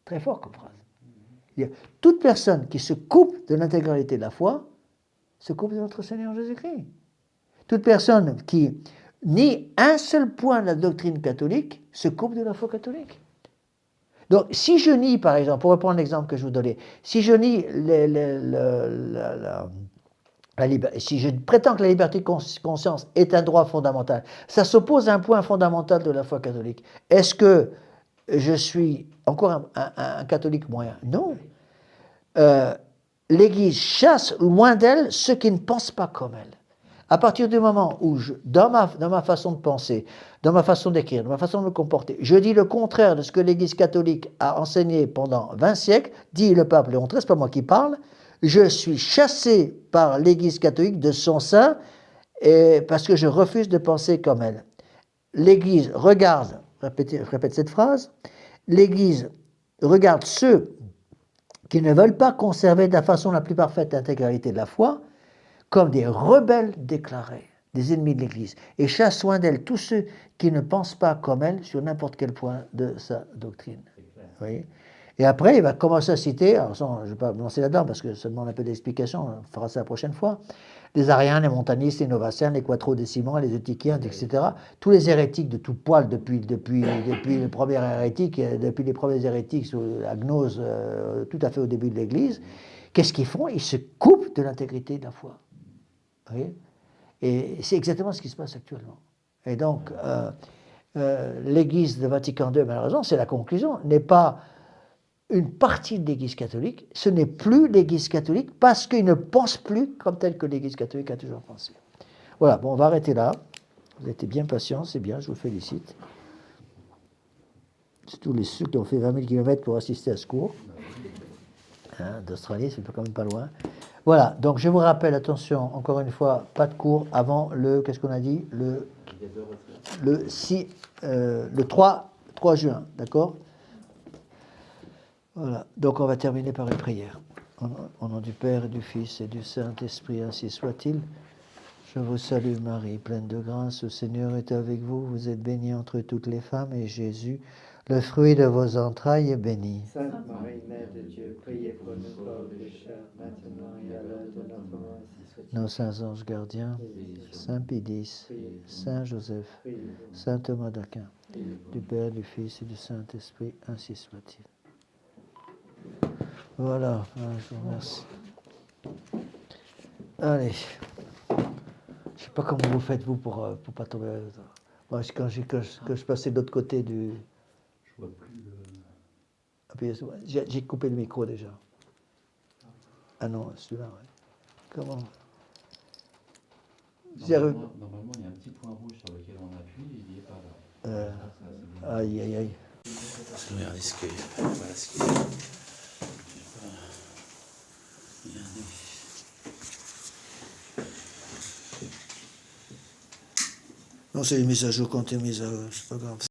Très fort comme phrase. Toute personne qui se coupe de l'intégralité de la foi se coupe de notre Seigneur Jésus-Christ. Toute personne qui nie un seul point de la doctrine catholique se coupe de la foi catholique. Donc, si je nie, par exemple, pour reprendre l'exemple que je vous donnais, si je nie si je prétends que la liberté de conscience est un droit fondamental, ça s'oppose à un point fondamental de la foi catholique. Est-ce que je suis encore un catholique moyen? Non. L'Église chasse loin d'elle ceux qui ne pensent pas comme elle. À partir du moment où, dans ma façon de penser, dans ma façon d'écrire, dans ma façon de me comporter, je dis le contraire de ce que l'Église catholique a enseigné pendant 20 siècles, dit le pape Léon XIII, c'est pas moi qui parle, je suis chassé par l'Église catholique de son sein parce que je refuse de penser comme elle. L'Église regarde, je répète cette phrase, l'Église regarde ceux qui ne veulent pas conserver de la façon la plus parfaite l'intégralité de la foi comme des rebelles déclarés, des ennemis de l'Église, et chasse loin d'elle tous ceux qui ne pensent pas comme elle sur n'importe quel point de sa doctrine. Vous voyez ? Et après, il va commencer à citer, alors je ne vais pas me lancer là-dedans parce que ça demande un peu d'explication, on fera ça la prochaine fois, les ariens, les montanistes, les novaciens, les quattrodécimants, les eutychiens, etc. Tous les hérétiques de tout poil depuis les premiers hérétiques, depuis les premiers hérétiques sous la gnose, tout à fait au début de l'Église, qu'est-ce qu'ils font? Ils se coupent de l'intégrité de la foi. Vous voyez? Et c'est exactement ce qui se passe actuellement. Et donc, l'Église de Vatican II, malheureusement, c'est la conclusion, n'est pas une partie de l'Église catholique, ce n'est plus l'Église catholique parce qu'ils ne pensent plus comme tel que l'Église catholique a toujours pensé. Voilà, bon, on va arrêter là. Vous avez été bien patient, c'est bien, je vous félicite. C'est tous ceux qui ont fait 20 000 km pour assister à ce cours. Hein, d'Australie, c'est quand même pas loin. Voilà, donc je vous rappelle, attention, encore une fois, pas de cours avant le, qu'est-ce qu'on a dit, le 3 juin, d'accord? Voilà, donc on va terminer par une prière. Au nom du Père et du Fils et du Saint-Esprit, ainsi soit-il. Je vous salue Marie, pleine de grâce, le Seigneur est avec vous. Vous êtes bénie entre toutes les femmes et Jésus, le fruit de vos entrailles, est béni. Sainte Marie, Mère de Dieu, priez pour nous pauvres pécheurs, maintenant et à l'heure de notre mort. Nos saints anges gardiens, Saint Pie X, Saint Joseph, Saint Thomas d'Aquin, du Père, du Fils et du Saint-Esprit, ainsi soit-il. Voilà, je vous remercie. Allez. Je sais pas comment vous faites, vous, pour pas tomber. Moi, quand je passais de l'autre côté du. Je vois plus le. J'ai coupé le micro déjà. Ah non, celui-là, ouais. Comment Normalement, il y a un petit point rouge sur lequel on appuie, il n'y est pas là. Aïe, aïe, aïe. Regardez ce qu'il y a. Voilà ce qu'il y a. Regardez. Non, c'est les mises à jour quand tu es mise à jour, c'est pas grave.